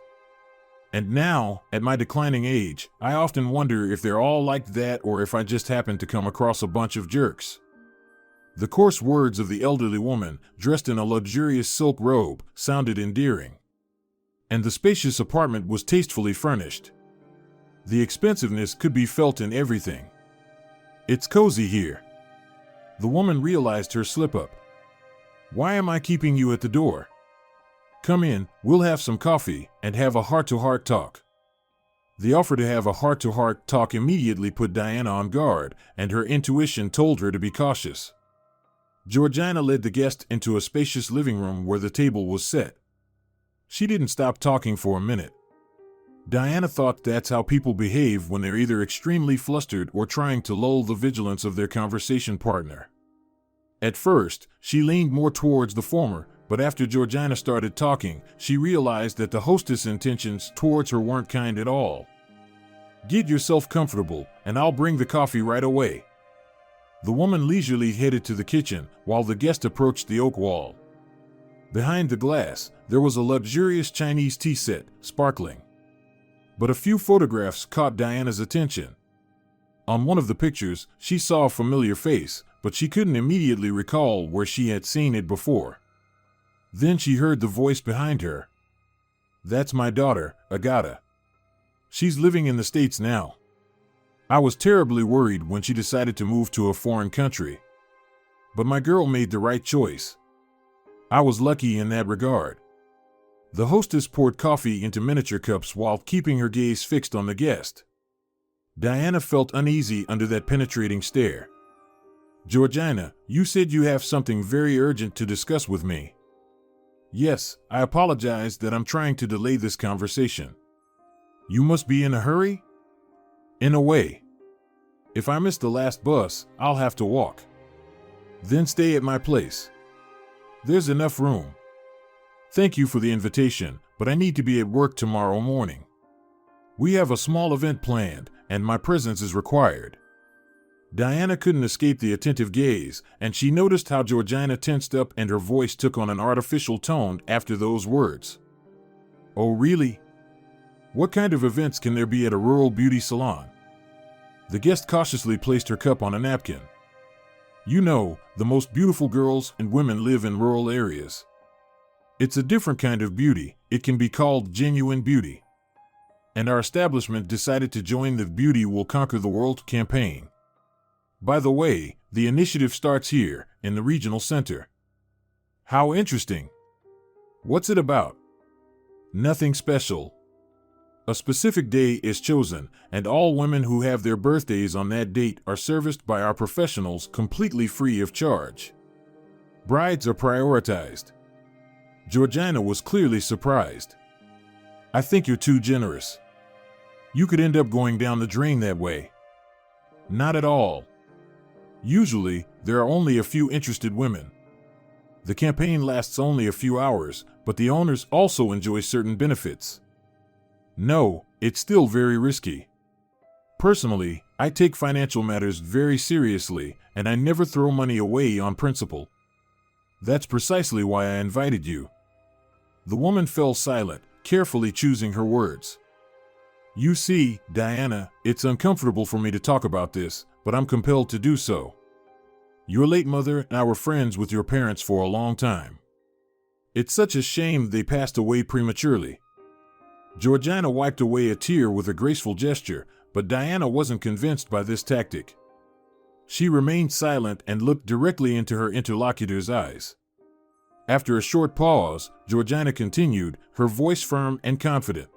And now, at my declining age, I often wonder if they're all like that or if I just happen to come across a bunch of jerks." The coarse words of the elderly woman, dressed in a luxurious silk robe, sounded endearing. And the spacious apartment was tastefully furnished. The expensiveness could be felt in everything. "It's cozy here." The woman realized her slip-up. "Why am I keeping you at the door? Come in, we'll have some coffee, and have a heart-to-heart talk." The offer to have a heart-to-heart talk immediately put Diana on guard, and her intuition told her to be cautious. Georgina led the guest into a spacious living room where the table was set. She didn't stop talking for a minute. Diana thought that's how people behave when they're either extremely flustered or trying to lull the vigilance of their conversation partner. At first, she leaned more towards the former, but after Georgina started talking, she realized that the hostess' intentions towards her weren't kind at all. "Get yourself comfortable, and I'll bring the coffee right away." The woman leisurely headed to the kitchen, while the guest approached the oak wall. Behind the glass, there was a luxurious Chinese tea set, sparkling. But a few photographs caught Diana's attention. On one of the pictures, she saw a familiar face, but she couldn't immediately recall where she had seen it before. Then she heard the voice behind her. "That's my daughter, Agata. She's living in the States now. I was terribly worried when she decided to move to a foreign country. But my girl made the right choice. I was lucky in that regard." The hostess poured coffee into miniature cups while keeping her gaze fixed on the guest. Diana felt uneasy under that penetrating stare. "Georgina, you said you have something very urgent to discuss with me." "Yes, I apologize that I'm trying to delay this conversation." "You must be in a hurry?" "In a way. If I miss the last bus, I'll have to walk." "Then stay at my place. There's enough room." "Thank you for the invitation, but I need to be at work tomorrow morning. We have a small event planned, and my presence is required." Diana couldn't escape the attentive gaze, and she noticed how Georgina tensed up and her voice took on an artificial tone after those words. "Oh, really? What kind of events can there be at a rural beauty salon?" The guest cautiously placed her cup on a napkin. "You know, the most beautiful girls and women live in rural areas. It's a different kind of beauty. It can be called genuine beauty. And our establishment decided to join the Beauty Will Conquer the World campaign. By the way, the initiative starts here, in the regional center." "How interesting. What's it about?" "Nothing special. A specific day is chosen, and all women who have their birthdays on that date are serviced by our professionals completely free of charge. Brides are prioritized." Georgina was clearly surprised. "I think you're too generous. You could end up going down the drain that way." "Not at all. Usually, there are only a few interested women. The campaign lasts only a few hours, but the owners also enjoy certain benefits. No, it's still very risky. Personally, I take financial matters very seriously, and I never throw money away on principle. That's precisely why I invited you." The woman fell silent, carefully choosing her words. You see, Diana, it's uncomfortable for me to talk about this, but I'm compelled to do so. Your late mother and I were friends with your parents for a long time. It's such a shame they passed away prematurely. Georgina wiped away a tear with a graceful gesture, but Diana wasn't convinced by this tactic. She remained silent and looked directly into her interlocutor's eyes. After a short pause, Georgina continued, her voice firm and confident.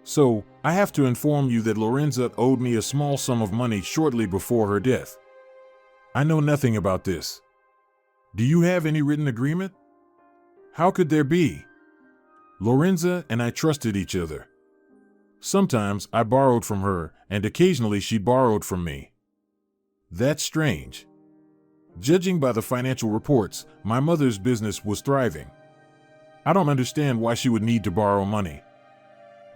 So, I have to inform you that Lorenza owed me a small sum of money shortly before her death. I know nothing about this. Do you have any written agreement? How could there be? Lorenza and I trusted each other. Sometimes I borrowed from her, and occasionally she borrowed from me. That's strange. Judging by the financial reports, my mother's business was thriving. I don't understand why she would need to borrow money.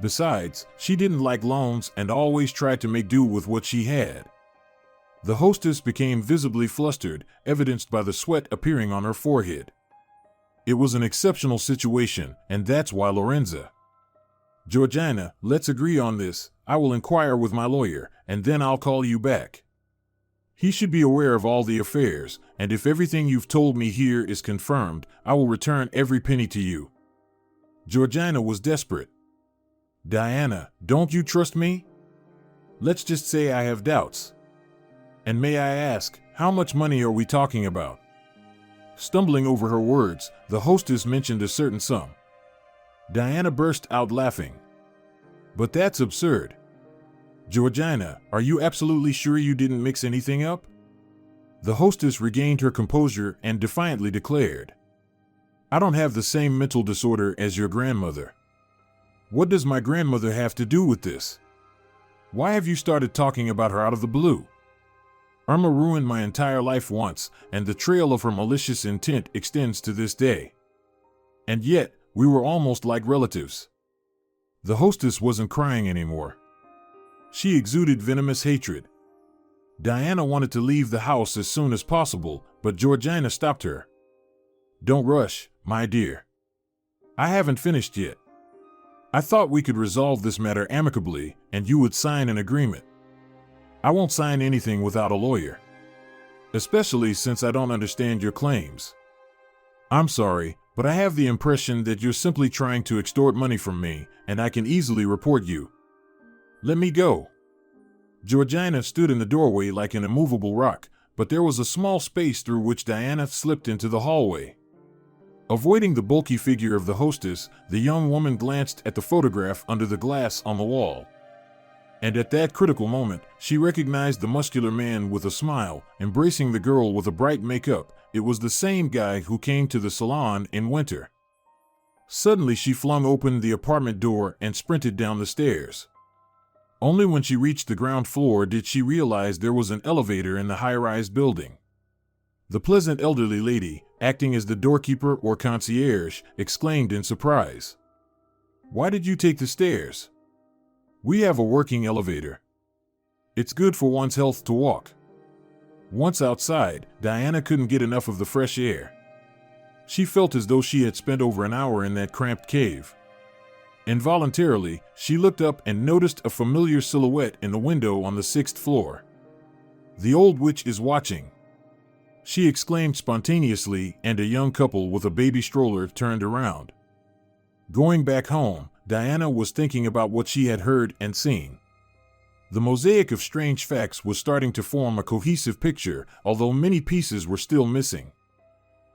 Besides, she didn't like loans and always tried to make do with what she had. The hostess became visibly flustered, evidenced by the sweat appearing on her forehead. It was an exceptional situation, and that's why Lorenza. Georgina, let's agree on this. I will inquire with my lawyer, and then I'll call you back. He should be aware of all the affairs, and if everything you've told me here is confirmed, I will return every penny to you. Georgina was desperate. Diana, don't you trust me? Let's just say I have doubts. And may I ask, how much money are we talking about? Stumbling over her words, the hostess mentioned a certain sum. Diana burst out laughing. But that's absurd. Georgina, are you absolutely sure you didn't mix anything up? The hostess regained her composure and defiantly declared, I don't have the same mental disorder as your grandmother. What does my grandmother have to do with this? Why have you started talking about her out of the blue? Irma ruined my entire life once, and the trail of her malicious intent extends to this day. And yet, we were almost like relatives. The hostess wasn't crying anymore. She exuded venomous hatred. Diana wanted to leave the house as soon as possible, but Georgina stopped her. Don't rush, my dear. I haven't finished yet. I thought we could resolve this matter amicably, and you would sign an agreement. I won't sign anything without a lawyer, especially since I don't understand your claims. I'm sorry, but I have the impression that you're simply trying to extort money from me, and I can easily report you. Let me go. Georgina stood in the doorway like an immovable rock, but there was a small space through which Diana slipped into the hallway. Avoiding the bulky figure of the hostess, the young woman glanced at the photograph under the glass on the wall. And at that critical moment, she recognized the muscular man with a smile, embracing the girl with a bright makeup. It was the same guy who came to the salon in winter. Suddenly she flung open the apartment door and sprinted down the stairs. Only when she reached the ground floor did she realize there was an elevator in the high-rise building. The pleasant elderly lady, acting as the doorkeeper or concierge, exclaimed in surprise. Why did you take the stairs? We have a working elevator. It's good for one's health to walk. Once outside, Diana couldn't get enough of the fresh air. She felt as though she had spent over an hour in that cramped cave. Involuntarily, she looked up and noticed a familiar silhouette in the window on the 6th floor. The old witch is watching, she exclaimed spontaneously, and a young couple with a baby stroller turned around. Going back home, Diana was thinking about what she had heard and seen. The mosaic of strange facts was starting to form a cohesive picture, although many pieces were still missing.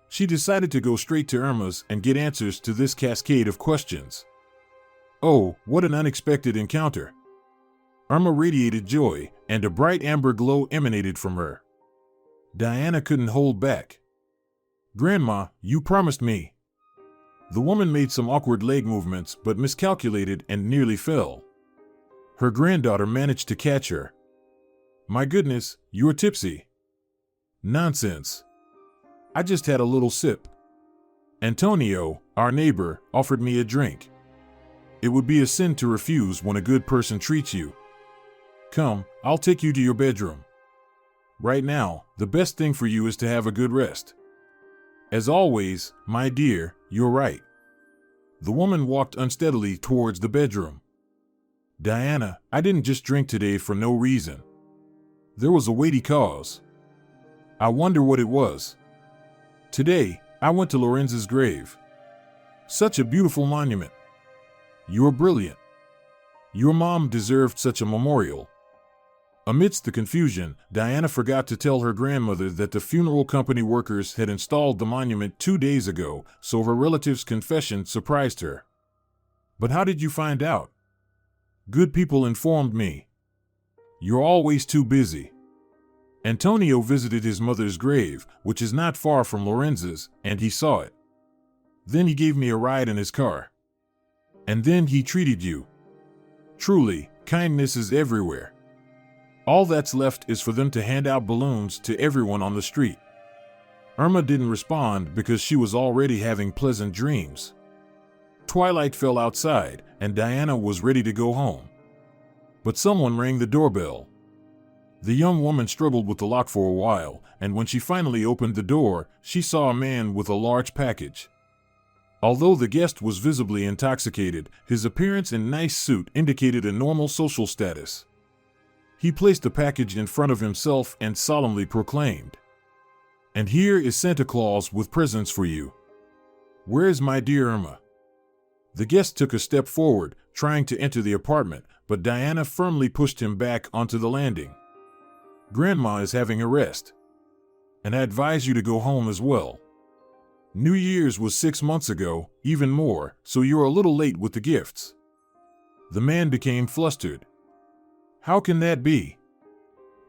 She decided to go straight to Irma's and get answers to this cascade of questions. Oh, what an unexpected encounter! Irma radiated joy, and a bright amber glow emanated from her. Diana couldn't hold back. Grandma, you promised me. The woman made some awkward leg movements but miscalculated and nearly fell. Her granddaughter managed to catch her. My goodness, you're tipsy. Nonsense. I just had a little sip. Antonio, our neighbor, offered me a drink. It would be a sin to refuse when a good person treats you. Come, I'll take you to your bedroom. Right now, the best thing for you is to have a good rest. As always, my dear, you're right. The woman walked unsteadily towards the bedroom. Diana, I didn't just drink today for no reason. There was a weighty cause. I wonder what it was. Today, I went to Lorenz's grave. Such a beautiful monument. You're brilliant. Your mom deserved such a memorial. Amidst the confusion, Diana forgot to tell her grandmother that the funeral company workers had installed the monument 2 days ago, so her relative's confession surprised her. But how did you find out? Good people informed me. You're always too busy. Antonio visited his mother's grave, which is not far from Lorenz's, and he saw it. Then he gave me a ride in his car. And then he treated you. Truly, kindness is everywhere. All that's left is for them to hand out balloons to everyone on the street. Irma didn't respond because she was already having pleasant dreams. Twilight fell outside, and Diana was ready to go home. But someone rang the doorbell. The young woman struggled with the lock for a while, and when she finally opened the door, she saw a man with a large package. Although the guest was visibly intoxicated, his appearance and nice suit indicated a normal social status. He placed the package in front of himself and solemnly proclaimed, "And here is Santa Claus with presents for you. Where is my dear Irma?" The guest took a step forward, trying to enter the apartment, but Diana firmly pushed him back onto the landing. "Grandma is having a rest. And I advise you to go home as well. New Year's was 6 months ago, even more, so you're a little late with the gifts." The man became flustered. "How can that be?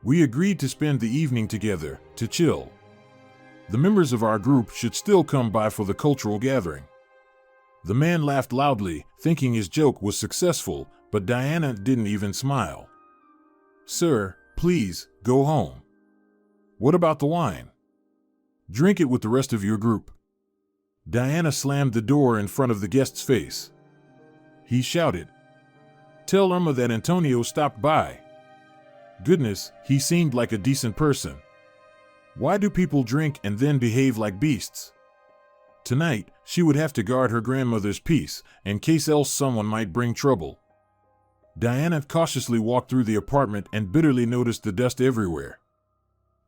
We agreed to spend the evening together, to chill. The members of our group should still come by for the cultural gathering." The man laughed loudly, thinking his joke was successful, but Diana didn't even smile. "Sir, please, go home. What about the wine? Drink it with the rest of your group." Diana slammed the door in front of the guest's face. He shouted, "Tell Irma that Antonio stopped by." Goodness, he seemed like a decent person. Why do people drink and then behave like beasts? Tonight, she would have to guard her grandmother's peace, in case else someone might bring trouble. Diana cautiously walked through the apartment and bitterly noticed the dust everywhere.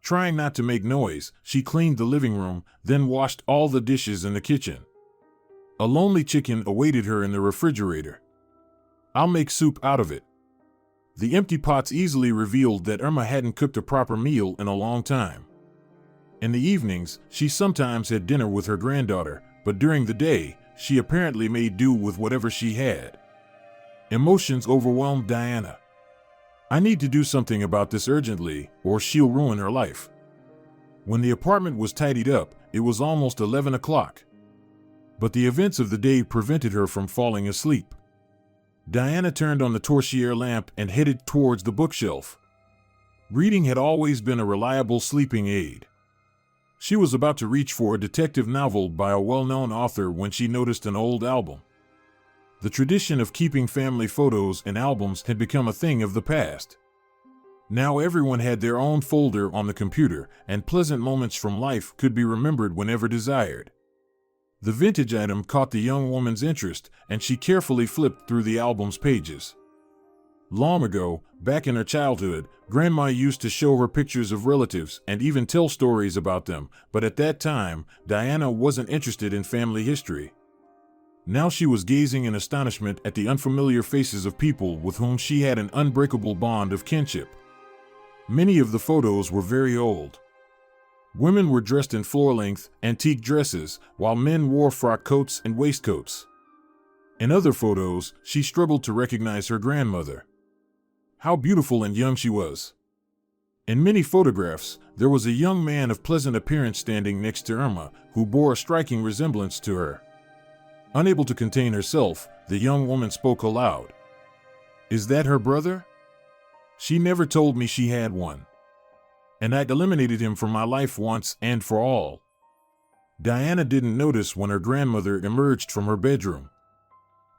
Trying not to make noise, she cleaned the living room, then washed all the dishes in the kitchen. A lonely chicken awaited her in the refrigerator. "I'll make soup out of it." The empty pots easily revealed that Irma hadn't cooked a proper meal in a long time. In the evenings, she sometimes had dinner with her granddaughter, but during the day, she apparently made do with whatever she had. Emotions overwhelmed Diana. "I need to do something about this urgently, or she'll ruin her life." When the apartment was tidied up, it was almost 11 o'clock. But the events of the day prevented her from falling asleep. Diana turned on the torchlight lamp and headed towards the bookshelf. Reading had always been a reliable sleeping aid. She was about to reach for a detective novel by a well-known author when she noticed an old album. The tradition of keeping family photos in albums had become a thing of the past. Now everyone had their own folder on the computer, and pleasant moments from life could be remembered whenever desired. The vintage item caught the young woman's interest, and she carefully flipped through the album's pages. Long ago, back in her childhood, Grandma used to show her pictures of relatives and even tell stories about them, but at that time, Diana wasn't interested in family history. Now she was gazing in astonishment at the unfamiliar faces of people with whom she had an unbreakable bond of kinship. Many of the photos were very old. Women were dressed in floor-length, antique dresses, while men wore frock coats and waistcoats. In other photos, she struggled to recognize her grandmother. How beautiful and young she was. In many photographs, there was a young man of pleasant appearance standing next to Irma, who bore a striking resemblance to her. Unable to contain herself, the young woman spoke aloud. "Is that her brother? She never told me she had one. And I'd eliminated him from my life once and for all." Diana didn't notice when her grandmother emerged from her bedroom.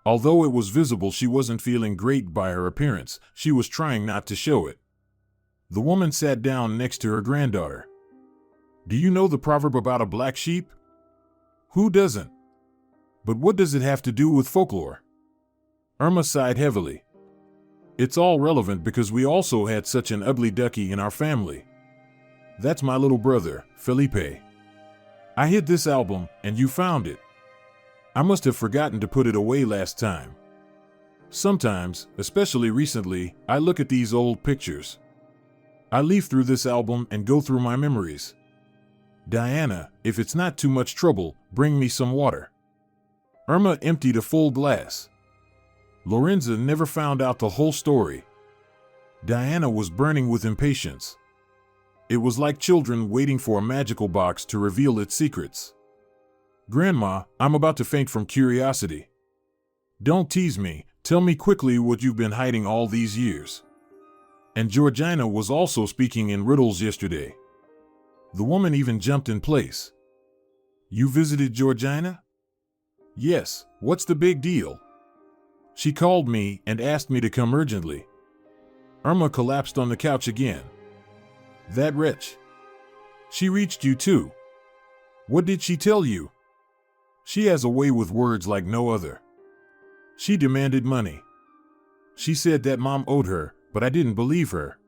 Although it was visible she wasn't feeling great by her appearance, she was trying not to show it. The woman sat down next to her granddaughter. "Do you know the proverb about a black sheep? Who doesn't? But what does it have to do with folklore? Irma sighed heavily. It's all relevant because we also had such an ugly ducky in our family. That's my little brother, Felipe. I hid this album, and you found it. I must have forgotten to put it away last time. Sometimes, especially recently, I look at these old pictures. I leaf through this album and go through my memories. Diana, if it's not too much trouble, bring me some water. Irma emptied a full glass. Lorenza never found out the whole story. Diana was burning with impatience. It was like children waiting for a magical box to reveal its secrets. Grandma, I'm about to faint from curiosity. Don't tease me, tell me quickly what you've been hiding all these years. And Georgina was also speaking in riddles yesterday. The woman even jumped in place. You visited Georgina? Yes, what's the big deal? She called me and asked me to come urgently. Irma collapsed on the couch again. That wretch. She reached you too. What did she tell you? She has a way with words like no other. She demanded money. She said that Mom owed her, but I didn't believe her.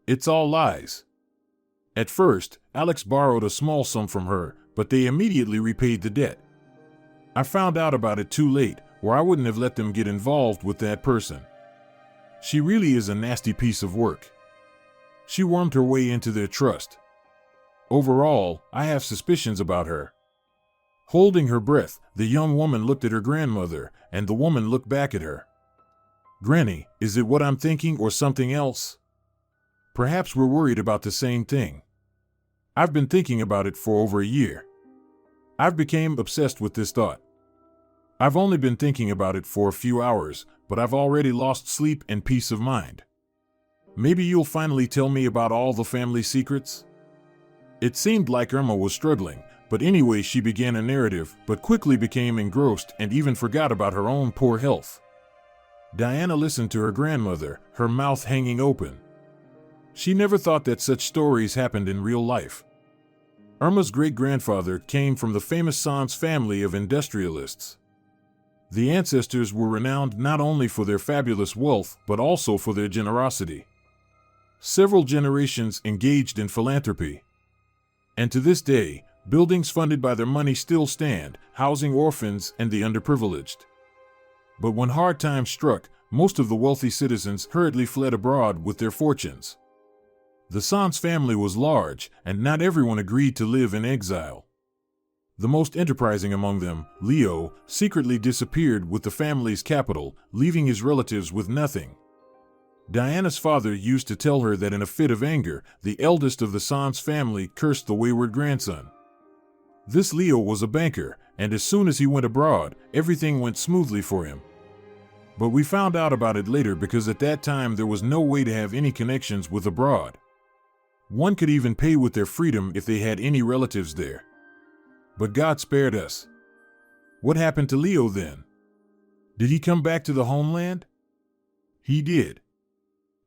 It's all lies. At first, Alex borrowed a small sum from her, but they immediately repaid the debt. I found out about it too late, or I wouldn't have let them get involved with that person. She really is a nasty piece of work. She wormed her way into their trust. Overall, I have suspicions about her. Holding her breath, the young woman looked at her grandmother, and the woman looked back at her. Granny, is it what I'm thinking or something else? Perhaps we're worried about the same thing. I've been thinking about it for over a year. I've become obsessed with this thought. I've only been thinking about it for a few hours, but I've already lost sleep and peace of mind. Maybe you'll finally tell me about all the family secrets? It seemed like Irma was struggling, but anyway she began a narrative, but quickly became engrossed and even forgot about her own poor health. Diana listened to her grandmother, her mouth hanging open. She never thought that such stories happened in real life. Irma's great-grandfather came from the famous Sans family of industrialists. The ancestors were renowned not only for their fabulous wealth, but also for their generosity. Several generations engaged in philanthropy. And to this day, buildings funded by their money still stand, housing orphans and the underprivileged. But when hard times struck, most of the wealthy citizens hurriedly fled abroad with their fortunes. The Sans family was large, and not everyone agreed to live in exile. The most enterprising among them, Leo, secretly disappeared with the family's capital, leaving his relatives with nothing. Diana's father used to tell her that in a fit of anger, the eldest of the Sans family cursed the wayward grandson. This Leo was a banker, and as soon as he went abroad, everything went smoothly for him. But we found out about it later because at that time there was no way to have any connections with abroad. One could even pay with their freedom if they had any relatives there. But God spared us. What happened to Leo then? Did he come back to the homeland? He did.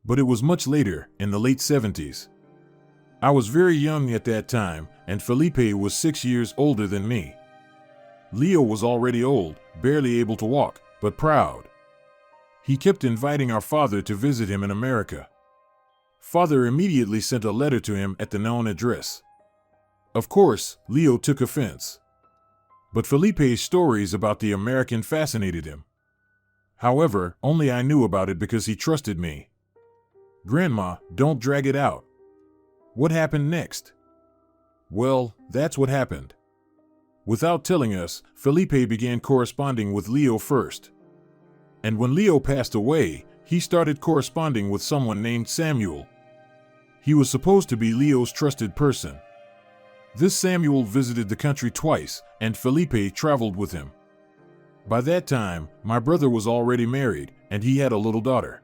But it was much later, in the late 70s. I was very young at that time, and Felipe was 6 years older than me. Leo was already old, barely able to walk, but proud. He kept inviting our father to visit him in America. Father immediately sent a letter to him at the known address. Of course, Leo took offense. But Felipe's stories about the American fascinated him. However, only I knew about it because he trusted me. Grandma, don't drag it out. What happened next? Well, that's what happened. Without telling us, Felipe began corresponding with Leo first. And when Leo passed away, he started corresponding with someone named Samuel. He was supposed to be Leo's trusted person. This Samuel visited the country twice, and Felipe traveled with him. By that time, my brother was already married, and he had a little daughter.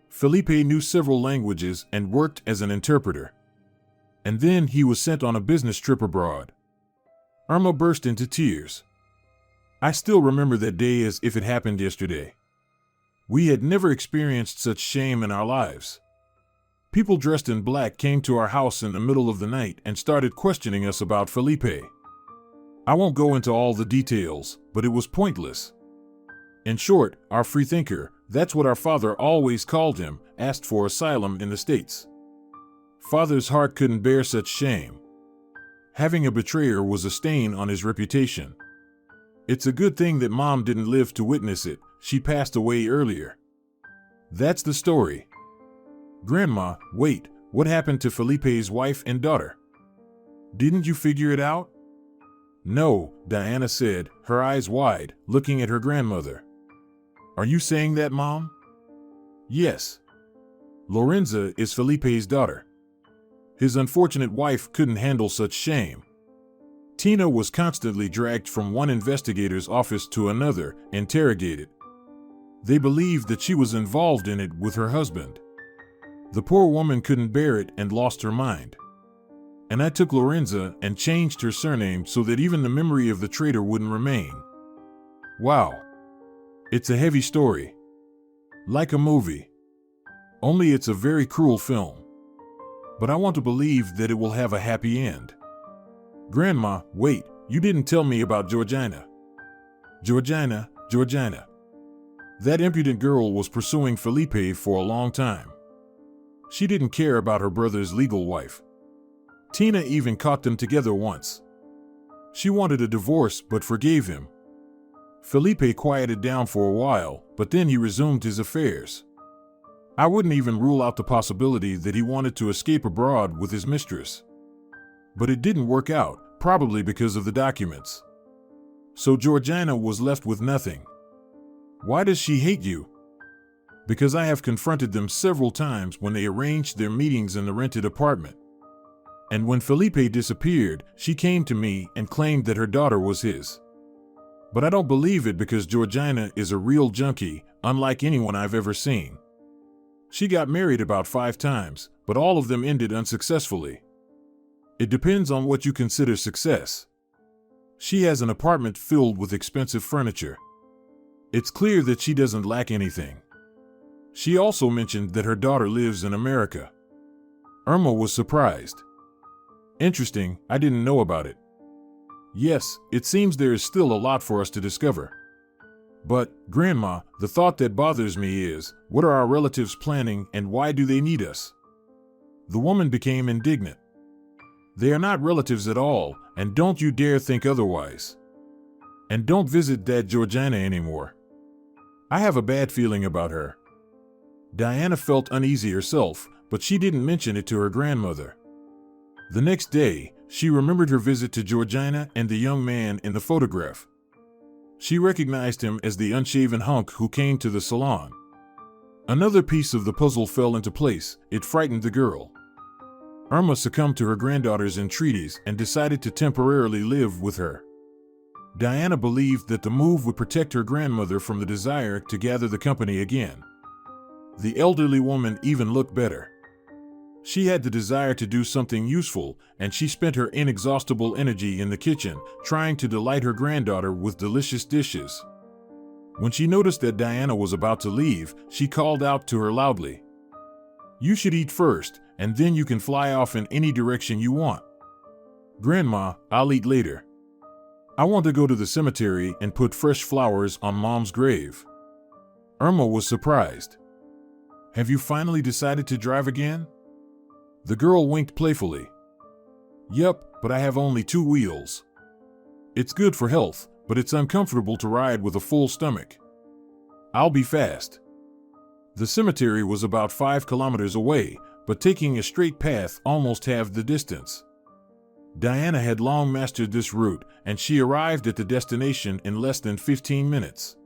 Felipe knew several languages and worked as an interpreter. And then he was sent on a business trip abroad. Irma burst into tears. I still remember that day as if it happened yesterday. We had never experienced such shame in our lives. People dressed in black came to our house in the middle of the night and started questioning us about Felipe. I won't go into all the details, but it was pointless. In short, our freethinker, that's what our father always called him, asked for asylum in the States. Father's heart couldn't bear such shame. Having a betrayer was a stain on his reputation. It's a good thing that Mom didn't live to witness it. She passed away earlier. That's the story. Grandma, wait, what happened to Felipe's wife and daughter? Didn't you figure it out? No, Diana said, her eyes wide, looking at her grandmother. Are you saying that, Mom? Yes. Lorenza is Felipe's daughter. His unfortunate wife couldn't handle such shame. Tina was constantly dragged from one investigator's office to another, interrogated. They believed that she was involved in it with her husband. The poor woman couldn't bear it and lost her mind. And I took Lorenza and changed her surname so that even the memory of the traitor wouldn't remain. Wow. It's a heavy story. Like a movie. Only it's a very cruel film. But I want to believe that it will have a happy end. Grandma, wait, you didn't tell me about Georgina. Georgina. That impudent girl was pursuing Felipe for a long time. She didn't care about her brother's legal wife. Tina even caught them together once. She wanted a divorce but forgave him. Felipe quieted down for a while, but then he resumed his affairs. I wouldn't even rule out the possibility that he wanted to escape abroad with his mistress. But it didn't work out, probably because of the documents. So Georgina was left with nothing. Why does she hate you? Because I have confronted them several times when they arranged their meetings in the rented apartment. And when Felipe disappeared, she came to me and claimed that her daughter was his. But I don't believe it because Georgina is a real junkie, unlike anyone I've ever seen. She got married about 5 times, but all of them ended unsuccessfully. It depends on what you consider success. She has an apartment filled with expensive furniture. It's clear that she doesn't lack anything. She also mentioned that her daughter lives in America. Irma was surprised. Interesting, I didn't know about it. Yes, it seems there is still a lot for us to discover. But, Grandma, the thought that bothers me is, what are our relatives planning and why do they need us? The woman became indignant. They are not relatives at all, and don't you dare think otherwise. And don't visit that Georgina anymore. I have a bad feeling about her. Diana felt uneasy herself, but she didn't mention it to her grandmother. The next day, she remembered her visit to Georgina and the young man in the photograph. She recognized him as the unshaven hunk who came to the salon. Another piece of the puzzle fell into place. It frightened the girl. Irma succumbed to her granddaughter's entreaties and decided to temporarily live with her. Diana believed that the move would protect her grandmother from the desire to gather the company again. The elderly woman even looked better. She had the desire to do something useful, and she spent her inexhaustible energy in the kitchen, trying to delight her granddaughter with delicious dishes. When she noticed that Diana was about to leave, she called out to her loudly, "You should eat first, and then you can fly off in any direction you want." "Grandma, I'll eat later. I want to go to the cemetery and put fresh flowers on Mom's grave." Irma was surprised. "Have you finally decided to drive again?" The girl winked playfully. "Yup, but I have only 2 wheels. It's good for health, but it's uncomfortable to ride with a full stomach. I'll be fast." The cemetery was about 5 kilometers away, but taking a straight path almost halved the distance. Diana had long mastered this route, and she arrived at the destination in less than 15 minutes.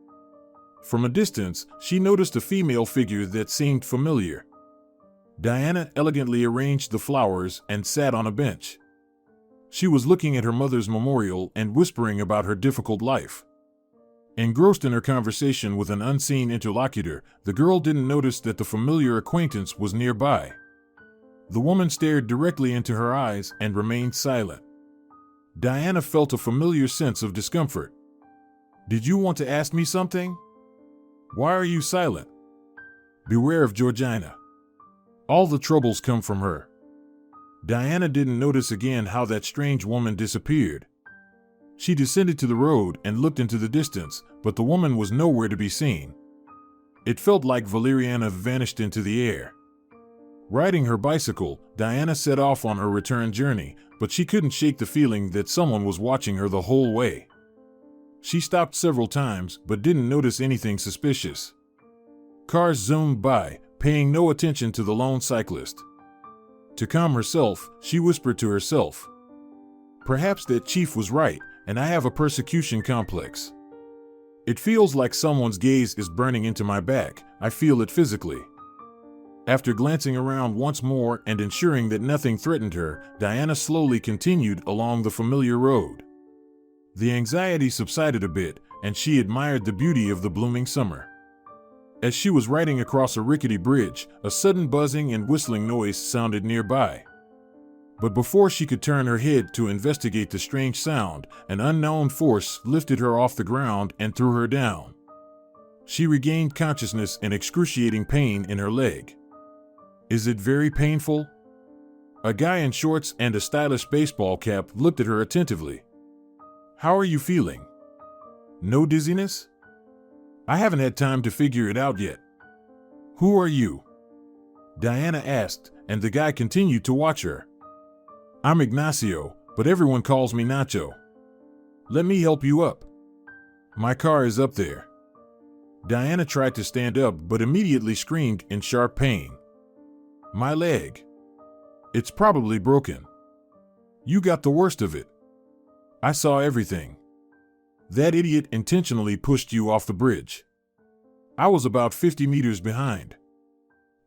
From a distance, she noticed a female figure that seemed familiar. Diana elegantly arranged the flowers and sat on a bench. She was looking at her mother's memorial and whispering about her difficult life. Engrossed in her conversation with an unseen interlocutor, the girl didn't notice that the familiar acquaintance was nearby. The woman stared directly into her eyes and remained silent. Diana felt a familiar sense of discomfort. "Did you want to ask me something? Why are you silent? Beware of Georgina. All the troubles come from her." Diana didn't notice again how that strange woman disappeared. She descended to the road and looked into the distance, but the woman was nowhere to be seen. It felt like Valeriana vanished into the air. Riding her bicycle, Diana set off on her return journey, but she couldn't shake the feeling that someone was watching her the whole way. She stopped several times, but didn't notice anything suspicious. Cars zoomed by, paying no attention to the lone cyclist. To calm herself, she whispered to herself, "Perhaps that chief was right, and I have a persecution complex. It feels like someone's gaze is burning into my back. I feel it physically." After glancing around once more and ensuring that nothing threatened her, Diana slowly continued along the familiar road. The anxiety subsided a bit, and she admired the beauty of the blooming summer. As she was riding across a rickety bridge, a sudden buzzing and whistling noise sounded nearby. But before she could turn her head to investigate the strange sound, an unknown force lifted her off the ground and threw her down. She regained consciousness in excruciating pain in her leg. "Is it very painful?" A guy in shorts and a stylish baseball cap looked at her attentively. "How are you feeling? No dizziness?" "I haven't had time to figure it out yet." "Who are you?" Diana asked, and the guy continued to watch her. "I'm Ignacio, but everyone calls me Nacho. Let me help you up. My car is up there." Diana tried to stand up but immediately screamed in sharp pain. "My leg. It's probably broken." "You got the worst of it. I saw everything. That idiot intentionally pushed you off the bridge. I was about 50 meters behind.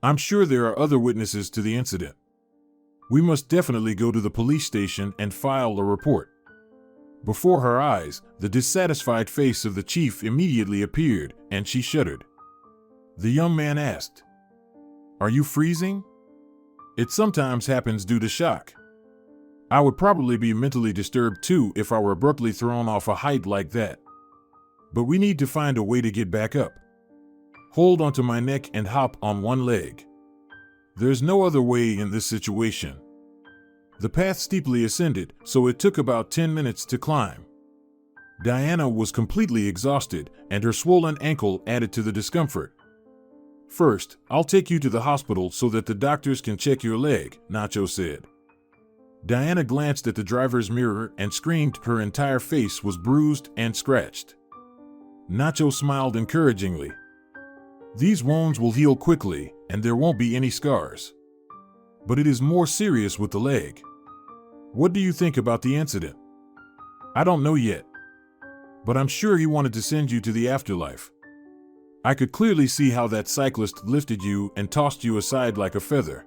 I'm sure there are other witnesses to the incident. We must definitely go to the police station and file a report." Before her eyes, the dissatisfied face of the chief immediately appeared, and she shuddered. The young man asked, "Are you freezing?" "It sometimes happens due to shock. I would probably be mentally disturbed too if I were abruptly thrown off a height like that. But we need to find a way to get back up. Hold onto my neck and hop on one leg. There's no other way in this situation." The path steeply ascended, so it took about 10 minutes to climb. Diana was completely exhausted, and her swollen ankle added to the discomfort. "First, I'll take you to the hospital so that the doctors can check your leg," Nacho said. Diana glanced at the driver's mirror and screamed. Her entire face was bruised and scratched. Nacho smiled encouragingly. "These wounds will heal quickly, and there won't be any scars. But it is more serious with the leg. What do you think about the incident?" "I don't know yet. But I'm sure he wanted to send you to the afterlife. I could clearly see how that cyclist lifted you and tossed you aside like a feather."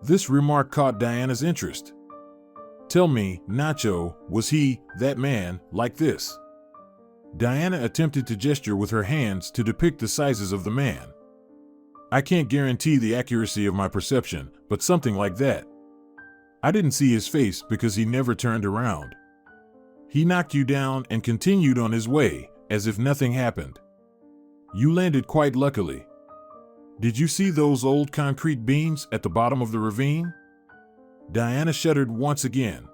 This remark caught Diana's interest. "Tell me, Nacho, was he, that man, like this?" Diana attempted to gesture with her hands to depict the sizes of the man. "I can't guarantee the accuracy of my perception, but something like that. I didn't see his face because he never turned around. He knocked you down and continued on his way, as if nothing happened. You landed quite luckily. Did you see those old concrete beams at the bottom of the ravine?" Diana shuddered once again.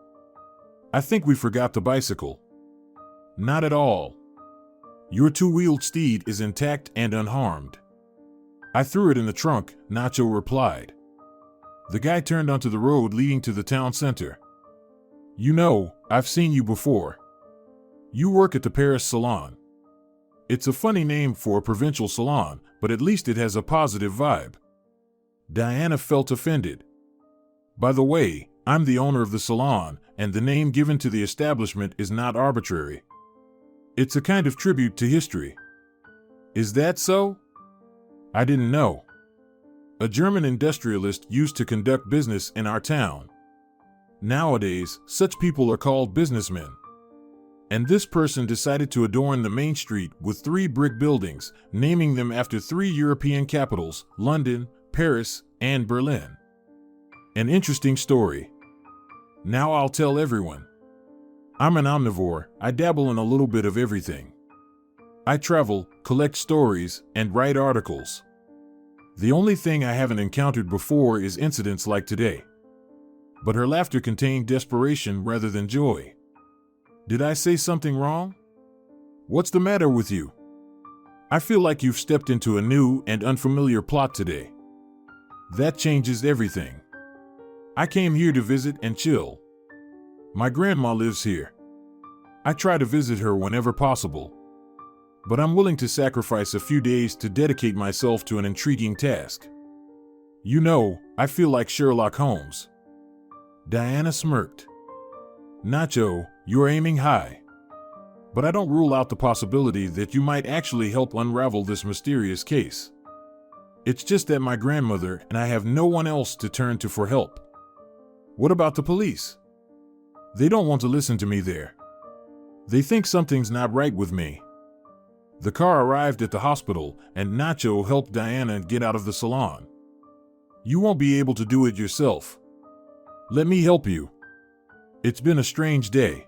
"I think we forgot the bicycle." "Not at all. Your two-wheeled steed is intact and unharmed." "I threw it in the trunk," Nacho replied. The guy turned onto the road leading to the town center. "You know, I've seen you before. You work at the Paris Salon. It's a funny name for a provincial salon, but at least it has a positive vibe." Diana felt offended. "By the way, I'm the owner of the salon, and the name given to the establishment is not arbitrary. It's a kind of tribute to history." "Is that so?" "I didn't know. A German industrialist used to conduct business in our town. Nowadays, such people are called businessmen. And this person decided to adorn the main street with 3 brick buildings, naming them after 3 European capitals, London, Paris, and Berlin. An interesting story. Now I'll tell everyone. I'm an omnivore. I dabble in a little bit of everything. I travel, collect stories, and write articles. The only thing I haven't encountered before is incidents like today." But her laughter contained desperation rather than joy. Did I say something wrong? What's the matter with you? I feel like you've stepped into a new and unfamiliar plot today. That changes everything. I came here to visit and chill. My grandma lives here. I try to visit her whenever possible. But I'm willing to sacrifice a few days to dedicate myself to an intriguing task. You know, I feel like Sherlock Holmes. Diana smirked. Nacho, you're aiming high. But I don't rule out the possibility that you might actually help unravel this mysterious case. It's just that my grandmother and I have no one else to turn to for help. What about the police? They don't want to listen to me there. They think something's not right with me. The car arrived at the hospital, and Nacho helped Diana get out of the salon. You won't be able to do it yourself. Let me help you. It's been a strange day.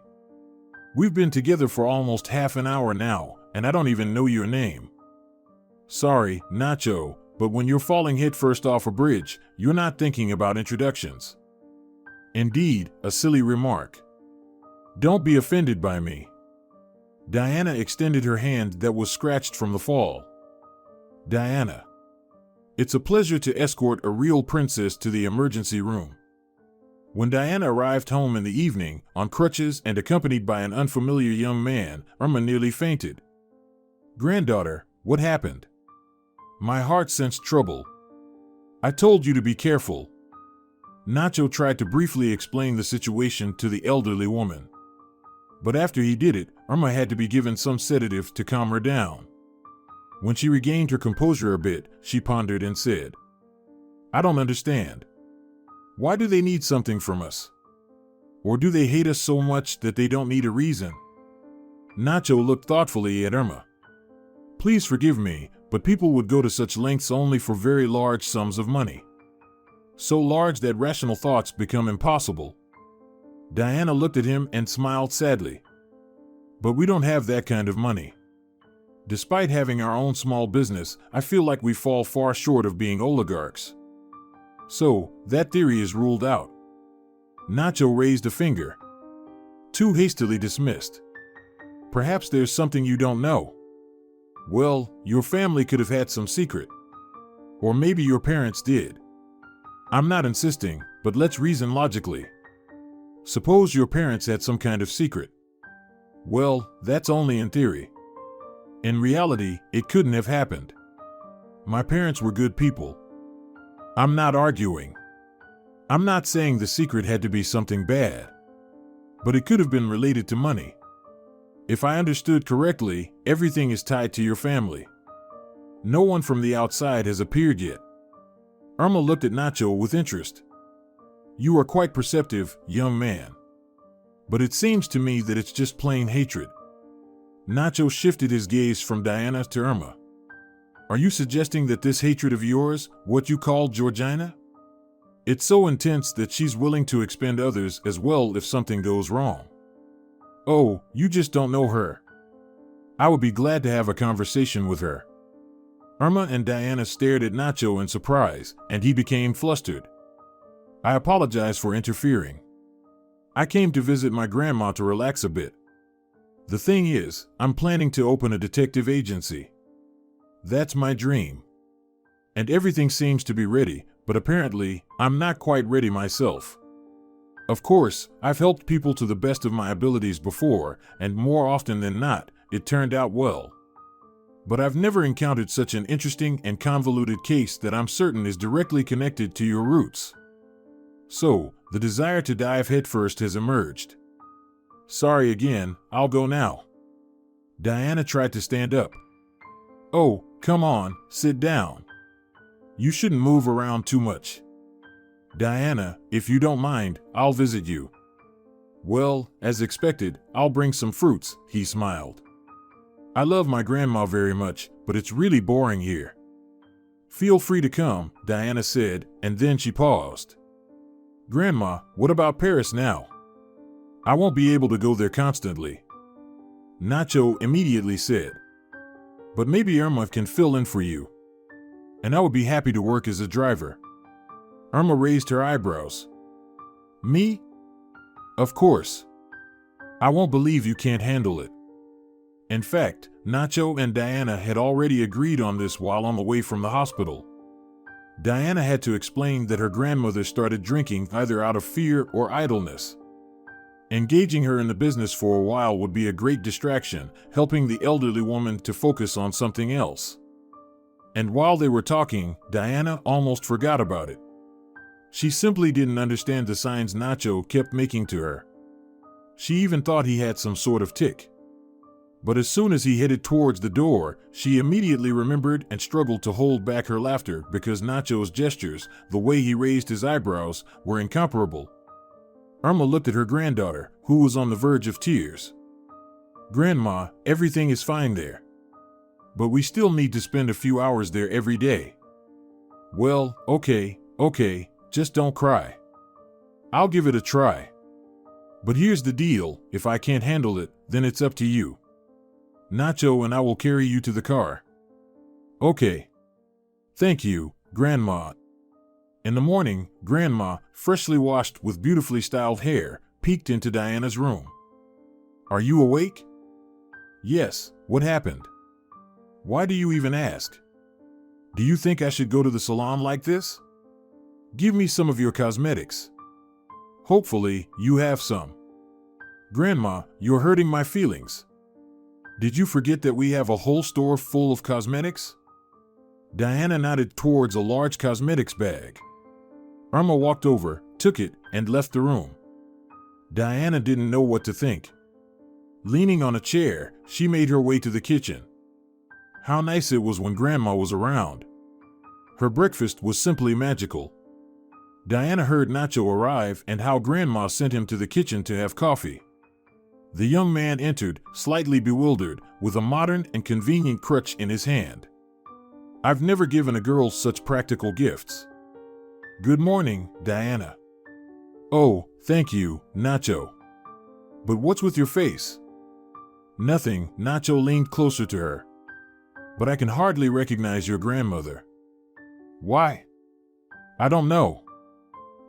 We've been together for almost half an hour now, and I don't even know your name. Sorry, Nacho, but when you're falling headfirst off a bridge, you're not thinking about introductions. Indeed, a silly remark. Don't be offended by me. Diana extended her hand that was scratched from the fall. Diana. It's a pleasure to escort a real princess to the emergency room. When Diana arrived home in the evening, on crutches and accompanied by an unfamiliar young man, Irma nearly fainted. Granddaughter, what happened? My heart sensed trouble. I told you to be careful. Nacho tried to briefly explain the situation to the elderly woman. But after he did it, Irma had to be given some sedative to calm her down. When she regained her composure a bit, she pondered and said, I don't understand. Why do they need something from us? Or do they hate us so much that they don't need a reason? Nacho looked thoughtfully at Irma. Please forgive me, but people would go to such lengths only for very large sums of money. So large that rational thoughts become impossible. Diana looked at him and smiled sadly. But we don't have that kind of money. Despite having our own small business, I feel like we fall far short of being oligarchs. So, that theory is ruled out. Nacho raised a finger. Too hastily dismissed. Perhaps there's something you don't know. Well, your family could have had some secret. Or maybe your parents did. I'm not insisting, but let's reason logically. Suppose your parents had some kind of secret. Well, that's only in theory. In reality, it couldn't have happened. My parents were good people. I'm not arguing. I'm not saying the secret had to be something bad. But it could have been related to money. If I understood correctly, everything is tied to your family. No one from the outside has appeared yet. Irma looked at Nacho with interest. You are quite perceptive, young man. But it seems to me that it's just plain hatred. Nacho shifted his gaze from Diana to Irma. Are you suggesting that this hatred of yours, what you call Georgina? It's so intense that she's willing to expend others as well if something goes wrong. Oh, you just don't know her. I would be glad to have a conversation with her. Irma and Diana stared at Nacho in surprise, and he became flustered. I apologize for interfering. I came to visit my grandma to relax a bit. The thing is, I'm planning to open a detective agency. That's my dream. And everything seems to be ready, but apparently, I'm not quite ready myself. Of course, I've helped people to the best of my abilities before, and more often than not, it turned out well. But I've never encountered such an interesting and convoluted case that I'm certain is directly connected to your roots. So, the desire to dive headfirst has emerged. Sorry again, I'll go now. Diana tried to stand up. Oh, come on, sit down. You shouldn't move around too much. Diana, if you don't mind, I'll visit you. Well, as expected, I'll bring some fruits, he smiled. I love my grandma very much, but it's really boring here. Feel free to come, Diana said, and then she paused. Grandma, what about Paris now? I won't be able to go there constantly. Nacho immediately said. But maybe Irma can fill in for you. And I would be happy to work as a driver. Irma raised her eyebrows. Me? Of course. I won't believe you can't handle it. In fact, Nacho and Diana had already agreed on this while on the way from the hospital. Diana had to explain that her grandmother started drinking either out of fear or idleness. Engaging her in the business for a while would be a great distraction, helping the elderly woman to focus on something else. And while they were talking, Diana almost forgot about it. She simply didn't understand the signs Nacho kept making to her. She even thought he had some sort of tic. But as soon as he headed towards the door, she immediately remembered and struggled to hold back her laughter because Nacho's gestures, the way he raised his eyebrows, were incomparable. Irma looked at her granddaughter, who was on the verge of tears. "Grandma, everything is fine there. But we still need to spend a few hours there every day." "Well, okay, just don't cry. I'll give it a try. But here's the deal, if I can't handle it, then it's up to you. Nacho and I will carry you to the car." "Okay. Thank you, Grandma." In the morning, Grandma, freshly washed with beautifully styled hair, peeked into Diana's room. "Are you awake?" "Yes, what happened?" "Why do you even ask? Do you think I should go to the salon like this? Give me some of your cosmetics. Hopefully, you have some." "Grandma, you're hurting my feelings. Did you forget that we have a whole store full of cosmetics?" Diana nodded towards a large cosmetics bag. Irma walked over, took it, and left the room. Diana didn't know what to think. Leaning on a chair, she made her way to the kitchen. How nice it was when Grandma was around. Her breakfast was simply magical. Diana heard Nacho arrive and how Grandma sent him to the kitchen to have coffee. The young man entered, slightly bewildered, with a modern and convenient crutch in his hand. "I've never given a girl such practical gifts." "Good morning, Diana." "Oh, thank you, Nacho. But what's with your face?" "Nothing." Nacho leaned closer to her. "But I can hardly recognize your grandmother." "Why?" "I don't know.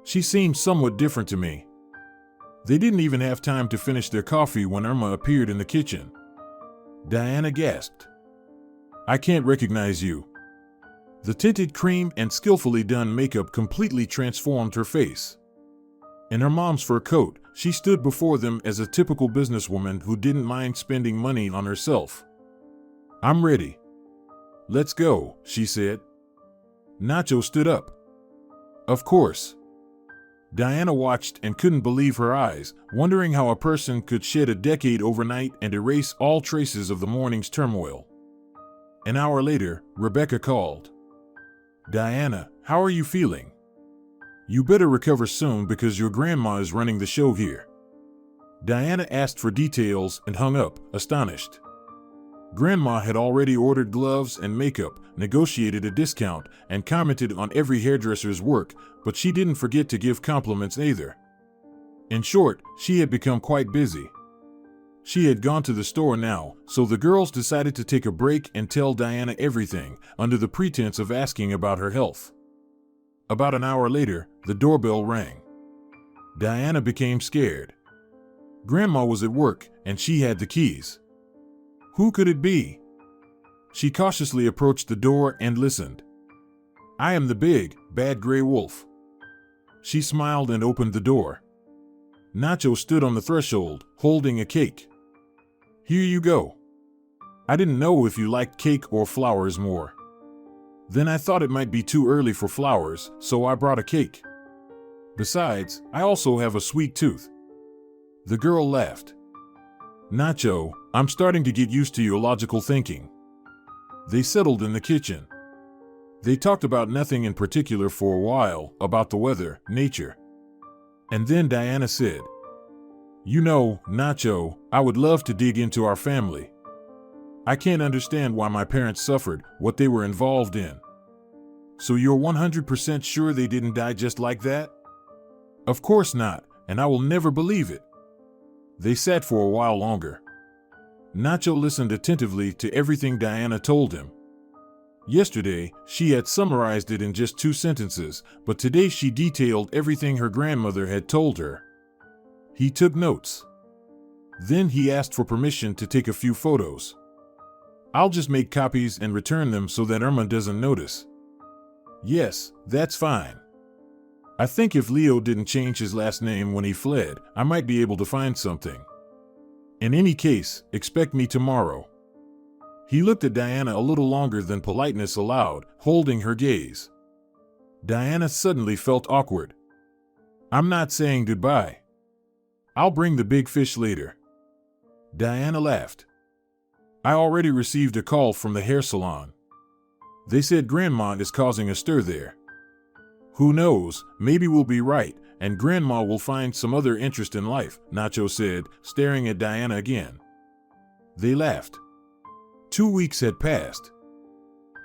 She seems somewhat different to me." They didn't even have time to finish their coffee when Irma appeared in the kitchen. Diana gasped. "I can't recognize you." The tinted cream and skillfully done makeup completely transformed her face. In her mom's fur coat, she stood before them as a typical businesswoman who didn't mind spending money on herself. "I'm ready." "Let's go," she said. Nacho stood up. "Of course." Diana watched and couldn't believe her eyes, wondering how a person could shed a decade overnight and erase all traces of the morning's turmoil. An hour later, Rebecca called. "Diana, how are you feeling? You better recover soon because your grandma is running the show here." Diana asked for details and hung up, astonished. Grandma had already ordered gloves and makeup, negotiated a discount, and commented on every hairdresser's work, but she didn't forget to give compliments either. In short, she had become quite busy. She had gone to the store now, so the girls decided to take a break and tell Diana everything, under the pretense of asking about her health. About an hour later, the doorbell rang. Diana became scared. Grandma was at work, and she had the keys. Who could it be? She cautiously approached the door and listened. "I am the big, bad gray wolf." She smiled and opened the door. Nacho stood on the threshold, holding a cake. "Here you go. I didn't know if you liked cake or flowers more. Then I thought it might be too early for flowers, so I brought a cake. Besides, I also have a sweet tooth." The girl laughed. "Nacho, I'm starting to get used to your logical thinking." They settled in the kitchen. They talked about nothing in particular for a while, about the weather, nature. And then Diana said, "You know, Nacho, I would love to dig into our family. I can't understand why my parents suffered, what they were involved in." "So you're 100% sure they didn't die just like that?" "Of course not, and I will never believe it." They sat for a while longer. Nacho listened attentively to everything Diana told him. Yesterday, she had summarized it in just 2 sentences, but today she detailed everything her grandmother had told her. He took notes. Then he asked for permission to take a few photos. I'll just make copies and return them so that Irma doesn't notice. Yes, that's fine. I think if Leo didn't change his last name when he fled, I might be able to find something. In any case, expect me tomorrow. He looked at Diana a little longer than politeness allowed, holding her gaze. Diana suddenly felt awkward. I'm not saying goodbye. I'll bring the big fish later. Diana laughed. I already received a call from the hair salon. They said Grandma is causing a stir there. Who knows, maybe we'll be right, and Grandma will find some other interest in life, Nacho said, staring at Diana again. They laughed. 2 weeks had passed.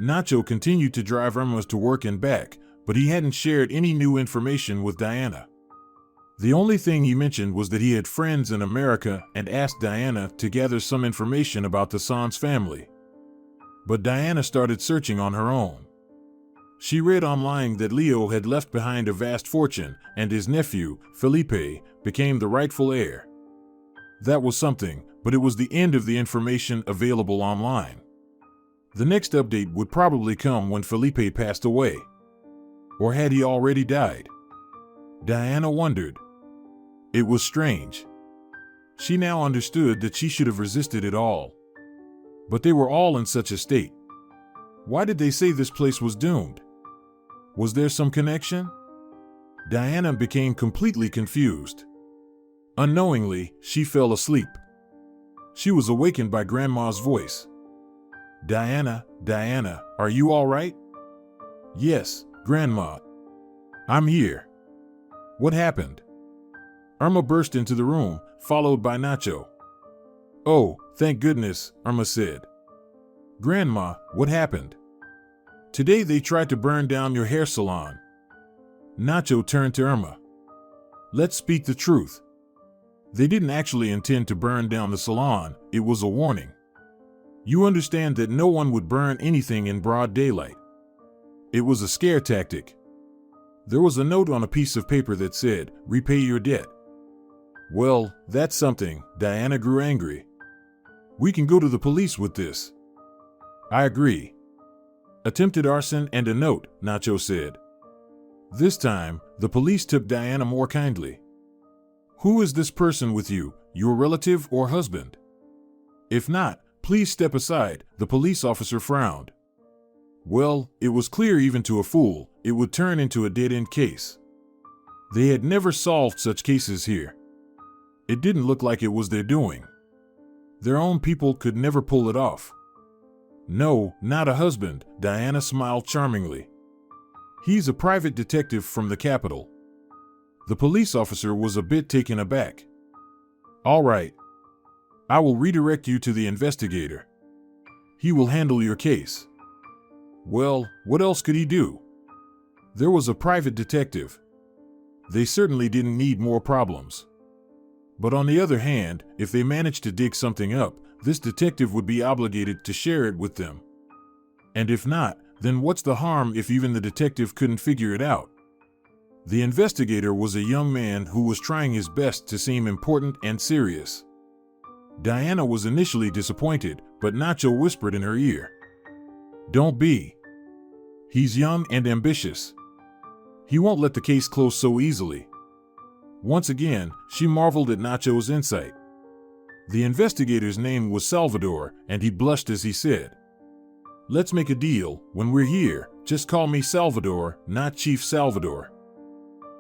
Nacho continued to drive Irma to work and back, but he hadn't shared any new information with Diana. The only thing he mentioned was that he had friends in America and asked Diana to gather some information about the Sans family. But Diana started searching on her own. She read online that Leo had left behind a vast fortune and his nephew, Felipe, became the rightful heir. That was something, but it was the end of the information available online. The next update would probably come when Felipe passed away. Or had he already died? Diana wondered. It was strange. She now understood that she should have resisted it all. But they were all in such a state. Why did they say this place was doomed? Was there some connection? Diana became completely confused. Unknowingly, she fell asleep. She was awakened by Grandma's voice. Diana, Diana, are you all right? Yes, Grandma. I'm here. What happened? Irma burst into the room, followed by Nacho. Oh, thank goodness, Irma said. Grandma, what happened? Today they tried to burn down your hair salon. Nacho turned to Irma. Let's speak the truth. They didn't actually intend to burn down the salon, it was a warning. You understand that no one would burn anything in broad daylight. It was a scare tactic. There was a note on a piece of paper that said, repay your debt. Well, that's something. Diana grew angry. We can go to the police with this. I agree. Attempted arson and a note, Nacho said. This time, the police took Diana more kindly. Who is this person with you, your relative or husband? If not, please step aside, the police officer frowned. Well, it was clear even to a fool, it would turn into a dead-end case. They had never solved such cases here. It didn't look like it was their doing. Their own people could never pull it off. No, not a husband, Diana smiled charmingly. He's a private detective from the capital. The police officer was a bit taken aback. All right. I will redirect you to the investigator. He will handle your case. Well, what else could he do? There was a private detective. They certainly didn't need more problems. But on the other hand, if they managed to dig something up, this detective would be obligated to share it with them. And if not, then what's the harm if even the detective couldn't figure it out? The investigator was a young man who was trying his best to seem important and serious. Diana was initially disappointed, but Nacho whispered in her ear. Don't be. He's young and ambitious. He won't let the case close so easily. Once again, she marveled at Nacho's insight. The investigator's name was Salvador, and he blushed as he said, Let's make a deal. When we're here, just call me Salvador, not Chief Salvador.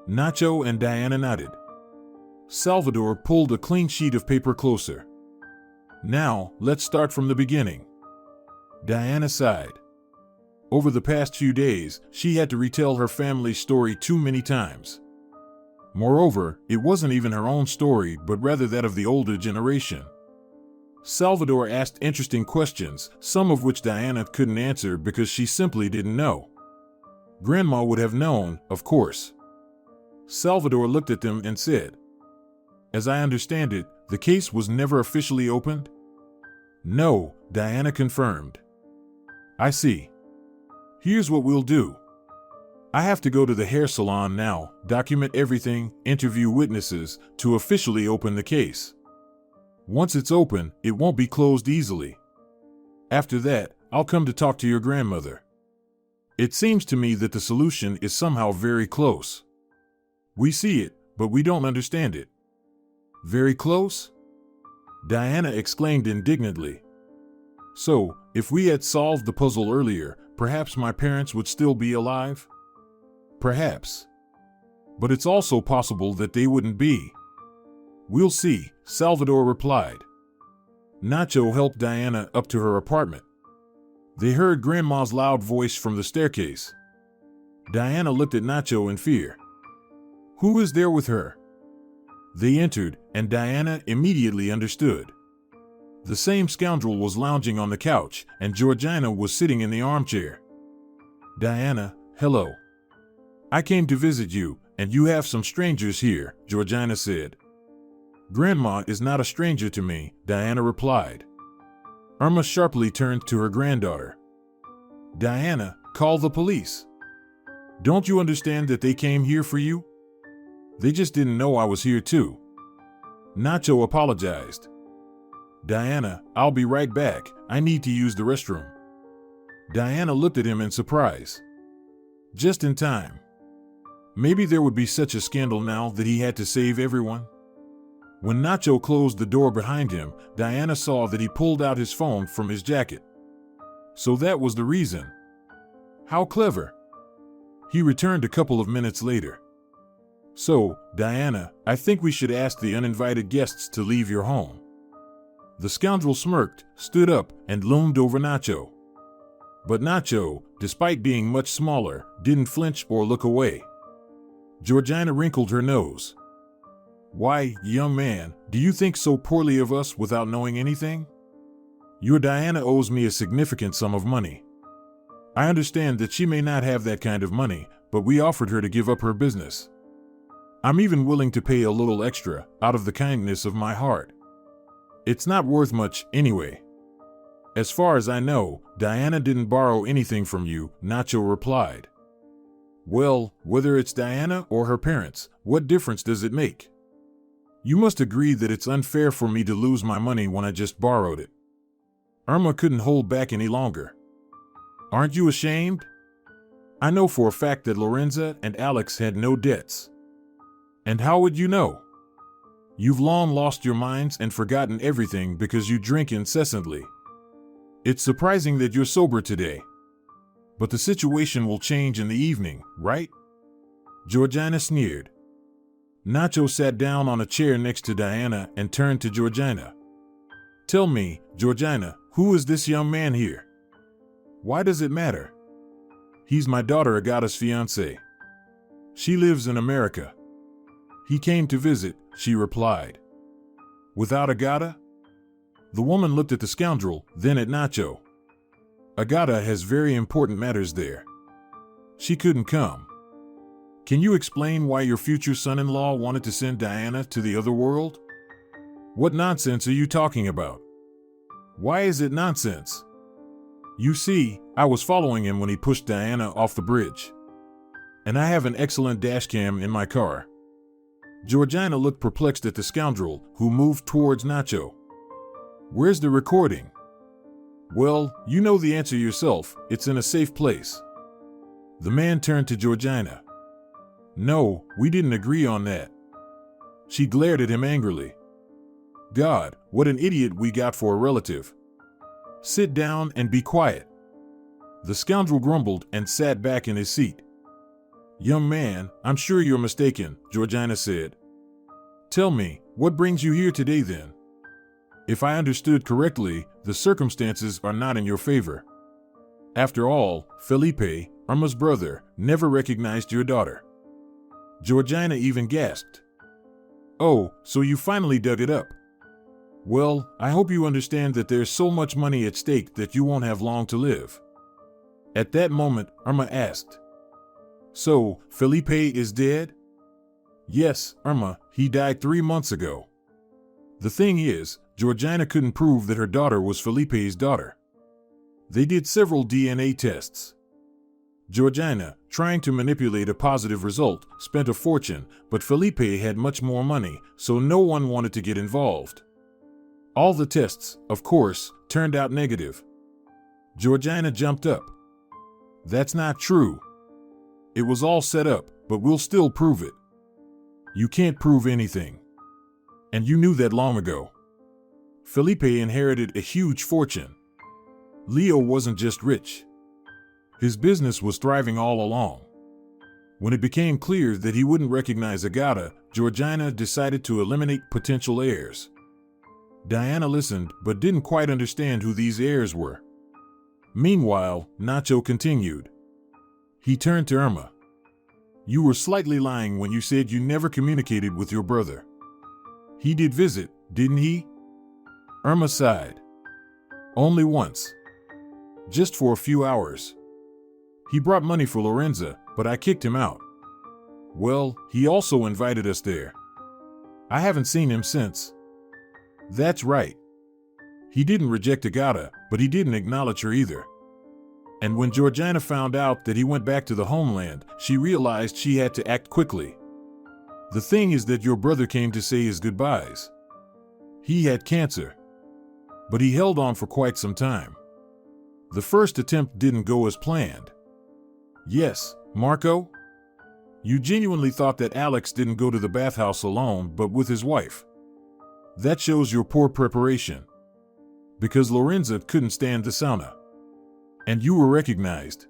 Nacho and Diana nodded. Salvador pulled a clean sheet of paper closer. Now, let's start from the beginning. Diana sighed. Over the past few days, she had to retell her family's story too many times. Moreover, it wasn't even her own story, but rather that of the older generation. Salvador asked interesting questions, some of which Diana couldn't answer because she simply didn't know. Grandma would have known, of course. Salvador looked at them and said, As I understand it, the case was never officially opened? No, Diana confirmed. I see. Here's what we'll do. I have to go to the hair salon now, document everything, interview witnesses, to officially open the case. Once it's open, it won't be closed easily. After that, I'll come to talk to your grandmother. It seems to me that the solution is somehow very close. We see it, but we don't understand it. Very close? Diana exclaimed indignantly. So, if we had solved the puzzle earlier, perhaps my parents would still be alive? Perhaps. But it's also possible that they wouldn't be. We'll see, Salvador replied. Nacho helped Diana up to her apartment. They heard Grandma's loud voice from the staircase. Diana looked at Nacho in fear. Who is there with her? They entered, and Diana immediately understood. The same scoundrel was lounging on the couch, and Georgina was sitting in the armchair. Diana, hello. I came to visit you, and you have some strangers here, Georgina said. Grandma is not a stranger to me, Diana replied. Irma sharply turned to her granddaughter. Diana, call the police. Don't you understand that they came here for you? They just didn't know I was here too. Nacho apologized. Diana, I'll be right back. I need to use the restroom. Diana looked at him in surprise. Just in time. Maybe there would be such a scandal now that he had to save everyone. When Nacho closed the door behind him, Diana saw that he pulled out his phone from his jacket. So that was the reason. How clever. He returned a couple of minutes later. So, Diana, I think we should ask the uninvited guests to leave your home. The scoundrel smirked, stood up, and loomed over Nacho. But Nacho, despite being much smaller, didn't flinch or look away. Georgina wrinkled her nose. Why, young man, do you think so poorly of us without knowing anything? Your Diana owes me a significant sum of money. I understand that she may not have that kind of money, but we offered her to give up her business. I'm even willing to pay a little extra, out of the kindness of my heart. It's not worth much, anyway. As far as I know, Diana didn't borrow anything from you, Nacho replied. Well, whether it's Diana or her parents, what difference does it make? You must agree that it's unfair for me to lose my money when I just borrowed it. Irma couldn't hold back any longer. Aren't you ashamed? I know for a fact that Lorenza and Alex had no debts. And how would you know? You've long lost your minds and forgotten everything because you drink incessantly. It's surprising that you're sober today. But the situation will change in the evening, right? Georgina sneered. Nacho sat down on a chair next to Diana and turned to Georgina. Tell me, Georgina, who is this young man here? Why does it matter? He's my daughter Agata's fiancé. She lives in America. He came to visit, she replied. Without Agata? The woman looked at the scoundrel, then at Nacho. Agata has very important matters there. She couldn't come. Can you explain why your future son-in-law wanted to send Diana to the other world? What nonsense are you talking about? Why is it nonsense? You see, I was following him when he pushed Diana off the bridge. And I have an excellent dashcam in my car. Georgina looked perplexed at the scoundrel, who moved towards Nacho. Where's the recording? Well, you know the answer yourself, it's in a safe place. The man turned to Georgina. No, we didn't agree on that. She glared at him angrily. God, what an idiot we got for a relative. Sit down and be quiet. The scoundrel grumbled and sat back in his seat. Young man, I'm sure you're mistaken, Georgina said. Tell me, what brings you here today then? If I understood correctly, the circumstances are not in your favor. After all, Felipe, Irma's brother, never recognized your daughter. Georgina even gasped. Oh, so you finally dug it up. Well, I hope you understand that there's so much money at stake that you won't have long to live. At that moment, Irma asked. So, Felipe is dead? Yes, Irma, he died 3 months ago. The thing is, Georgina couldn't prove that her daughter was Felipe's daughter. They did several DNA tests. Georgina, trying to manipulate a positive result, spent a fortune, but Felipe had much more money, so no one wanted to get involved. All the tests, of course, turned out negative. Georgina jumped up. That's not true. It was all set up, but we'll still prove it. You can't prove anything. And you knew that long ago. Felipe inherited a huge fortune. Leo wasn't just rich. His business was thriving all along. When it became clear that he wouldn't recognize Agata, Georgina decided to eliminate potential heirs. Diana listened but didn't quite understand who these heirs were. Meanwhile, Nacho continued. He turned to Irma. You were slightly lying when you said you never communicated with your brother. He did visit, didn't he? Irma sighed. Only once. Just for a few hours. He brought money for Lorenza, but I kicked him out. Well, he also invited us there. I haven't seen him since. That's right. He didn't reject Agata, but he didn't acknowledge her either. And when Georgina found out that he went back to the homeland, she realized she had to act quickly. The thing is that your brother came to say his goodbyes. He had cancer. But he held on for quite some time. The first attempt didn't go as planned. Yes, Marco? You genuinely thought that Alex didn't go to the bathhouse alone, but with his wife. That shows your poor preparation. Because Lorenza couldn't stand the sauna. And you were recognized.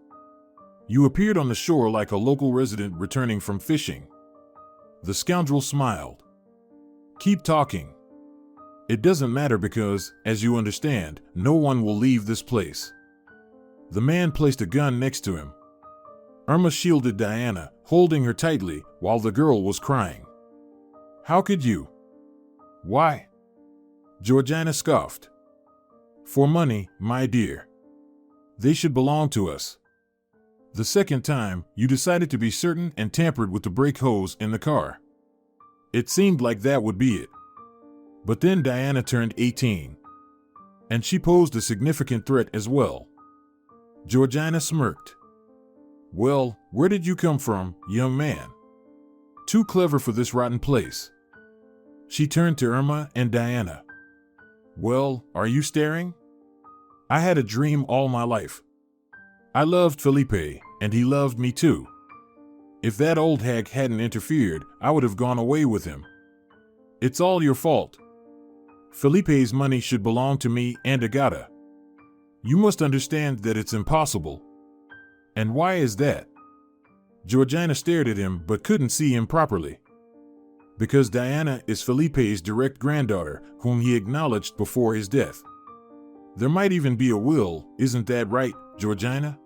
You appeared on the shore like a local resident returning from fishing. The scoundrel smiled. Keep talking. It doesn't matter because, as you understand, no one will leave this place. The man placed a gun next to him. Irma shielded Diana, holding her tightly, while the girl was crying. How could you? Why? Georgina scoffed. For money, my dear. They should belong to us. The second time, you decided to be certain and tampered with the brake hose in the car. It seemed like that would be it. But then Diana turned 18. And she posed a significant threat as well. Georgina smirked. Well, where did you come from, young man? Too clever for this rotten place. She turned to Irma and Diana. Well, are you staring? I had a dream all my life. I loved Felipe, and he loved me too. If that old hag hadn't interfered, I would have gone away with him. It's all your fault. Felipe's money should belong to me and Agata. You must understand that it's impossible. And why is that? Georgina stared at him but couldn't see him properly. Because Diana is Felipe's direct granddaughter, whom he acknowledged before his death. There might even be a will, isn't that right, Georgina?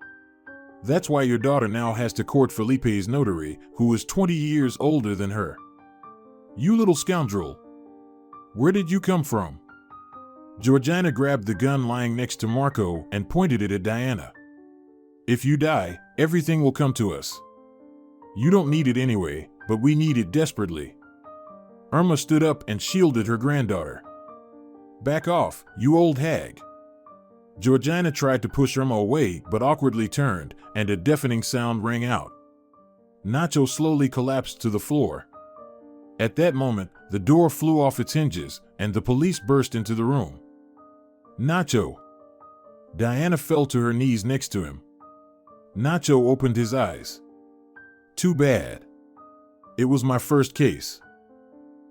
That's why your daughter now has to court Felipe's notary, who is 20 years older than her. You little scoundrel. Where did you come from? Georgina grabbed the gun lying next to Marco and pointed it at Diana. If you die, everything will come to us. You don't need it anyway, but we need it desperately. Irma stood up and shielded her granddaughter. Back off, you old hag. Georgina tried to push Irma away but awkwardly turned, and a deafening sound rang out. Nacho slowly collapsed to the floor. At that moment, the door flew off its hinges, and the police burst into the room. Nacho! Diana fell to her knees next to him. Nacho opened his eyes. Too bad. It was my first case.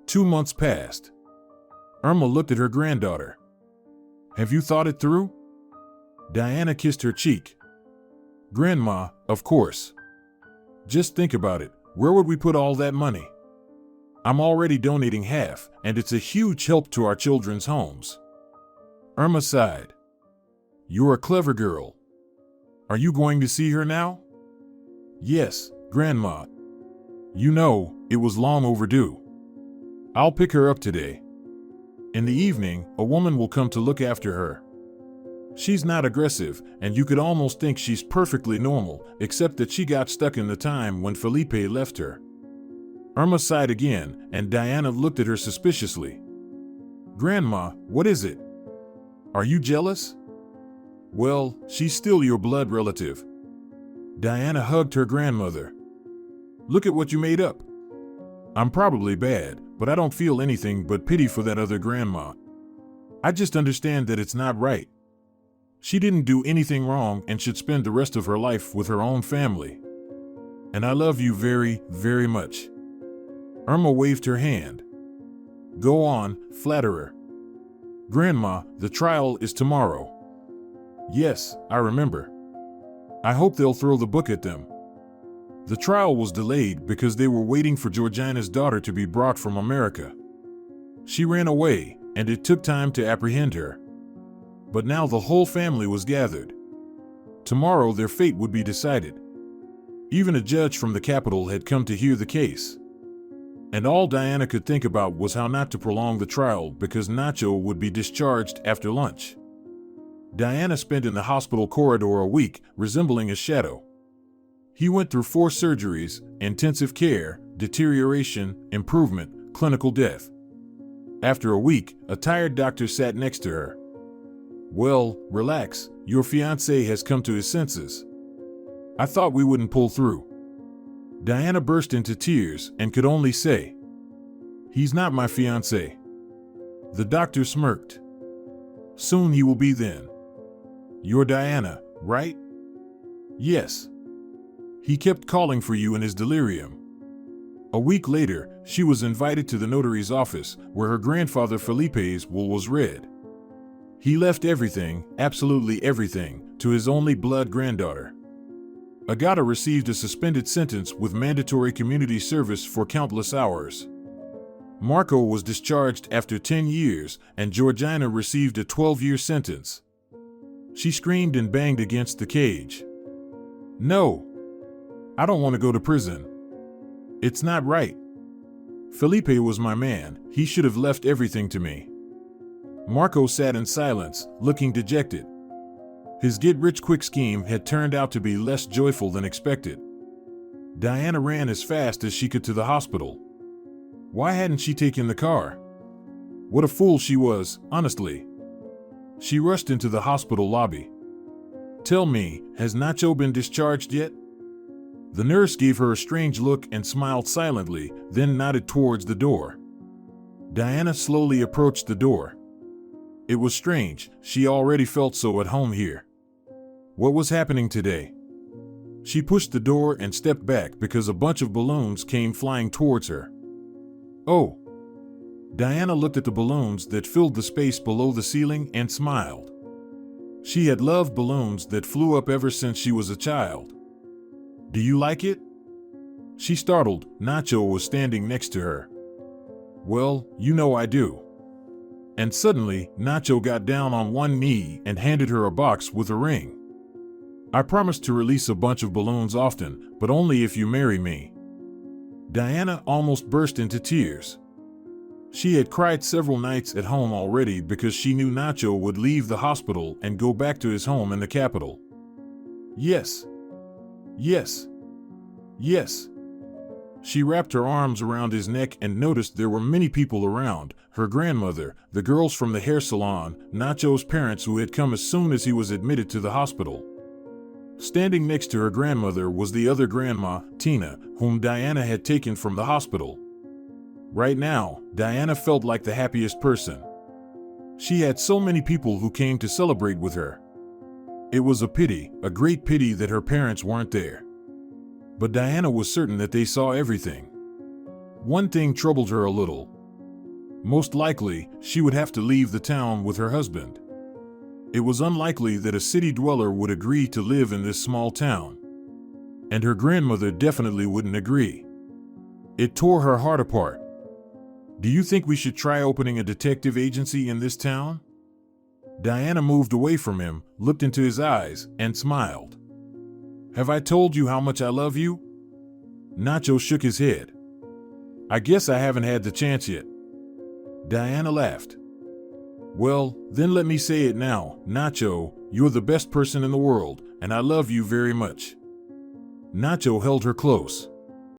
2 months passed. Irma looked at her granddaughter. Have you thought it through? Diana kissed her cheek. Grandma, of course. Just think about it. Where would we put all that money? I'm already donating half, and it's a huge help to our children's homes. Irma sighed. You're a clever girl. Are you going to see her now? Yes, Grandma. You know, it was long overdue. I'll pick her up today. In the evening, a woman will come to look after her. She's not aggressive, and you could almost think she's perfectly normal, except that she got stuck in the time when Felipe left her. Irma sighed again, and Diana looked at her suspiciously. Grandma, what is it? Are you jealous? Well, she's still your blood relative. Diana hugged her grandmother. Look at what you made up. I'm probably bad, but I don't feel anything but pity for that other grandma. I just understand that it's not right. She didn't do anything wrong and should spend the rest of her life with her own family. And I love you very, very much." Irma waved her hand. "Go on, flatterer." "Grandma, the trial is tomorrow." "Yes, I remember. I hope they'll throw the book at them." The trial was delayed because they were waiting for Georgina's daughter to be brought from America. She ran away, and it took time to apprehend her. But now the whole family was gathered. Tomorrow their fate would be decided. Even a judge from the capital had come to hear the case. And all Diana could think about was how not to prolong the trial because Nacho would be discharged after lunch. Diana spent in the hospital corridor a week, resembling a shadow. He went through 4 surgeries, intensive care, deterioration, improvement, clinical death. After a week, a tired doctor sat next to her. "Well, relax, your fiancé has come to his senses. I thought we wouldn't pull through." Diana burst into tears and could only say, "He's not my fiancé." The doctor smirked. "Soon he will be then. You're Diana, right?" "Yes." "He kept calling for you in his delirium." A week later, she was invited to the notary's office, where her grandfather Felipe's will was read. He left everything, absolutely everything, to his only blood granddaughter. Agata received a suspended sentence with mandatory community service for countless hours. Marco was discharged after 10 years, and Georgina received a 12-year sentence. She screamed and banged against the cage. "No! I don't want to go to prison. It's not right. Felipe was my man, he should have left everything to me." Marco sat in silence, looking dejected. His get-rich-quick scheme had turned out to be less joyful than expected. Diana ran as fast as she could to the hospital. Why hadn't she taken the car? What a fool she was, honestly. She rushed into the hospital lobby. "Tell me, has Nacho been discharged yet?" The nurse gave her a strange look and smiled silently, then nodded towards the door. Diana slowly approached the door. It was strange, she already felt so at home here. What was happening today? She pushed the door and stepped back because a bunch of balloons came flying towards her. "Oh!" Diana looked at the balloons that filled the space below the ceiling and smiled. She had loved balloons that flew up ever since she was a child. "Do you like it?" She startled. Nacho was standing next to her. "Well, you know I do." And suddenly, Nacho got down on one knee and handed her a box with a ring. "I promise to release a bunch of balloons often, but only if you marry me." Diana almost burst into tears. She had cried several nights at home already because she knew Nacho would leave the hospital and go back to his home in the capital. "Yes. Yes. Yes." She wrapped her arms around his neck and noticed there were many people around: her grandmother, the girls from the hair salon, Nacho's parents who had come as soon as he was admitted to the hospital. Standing next to her grandmother was the other grandma, Tina, whom Diana had taken from the hospital. Right now, Diana felt like the happiest person. She had so many people who came to celebrate with her. It was a pity, a great pity that her parents weren't there. But Diana was certain that they saw everything. One thing troubled her a little. Most likely, she would have to leave the town with her husband. It was unlikely that a city dweller would agree to live in this small town. And her grandmother definitely wouldn't agree. It tore her heart apart. "Do you think we should try opening a detective agency in this town?" Diana moved away from him, looked into his eyes, and smiled. "Have I told you how much I love you?" Nacho shook his head. "I guess I haven't had the chance yet." Diana laughed. "Well, then let me say it now, Nacho, you're the best person in the world, and I love you very much." Nacho held her close.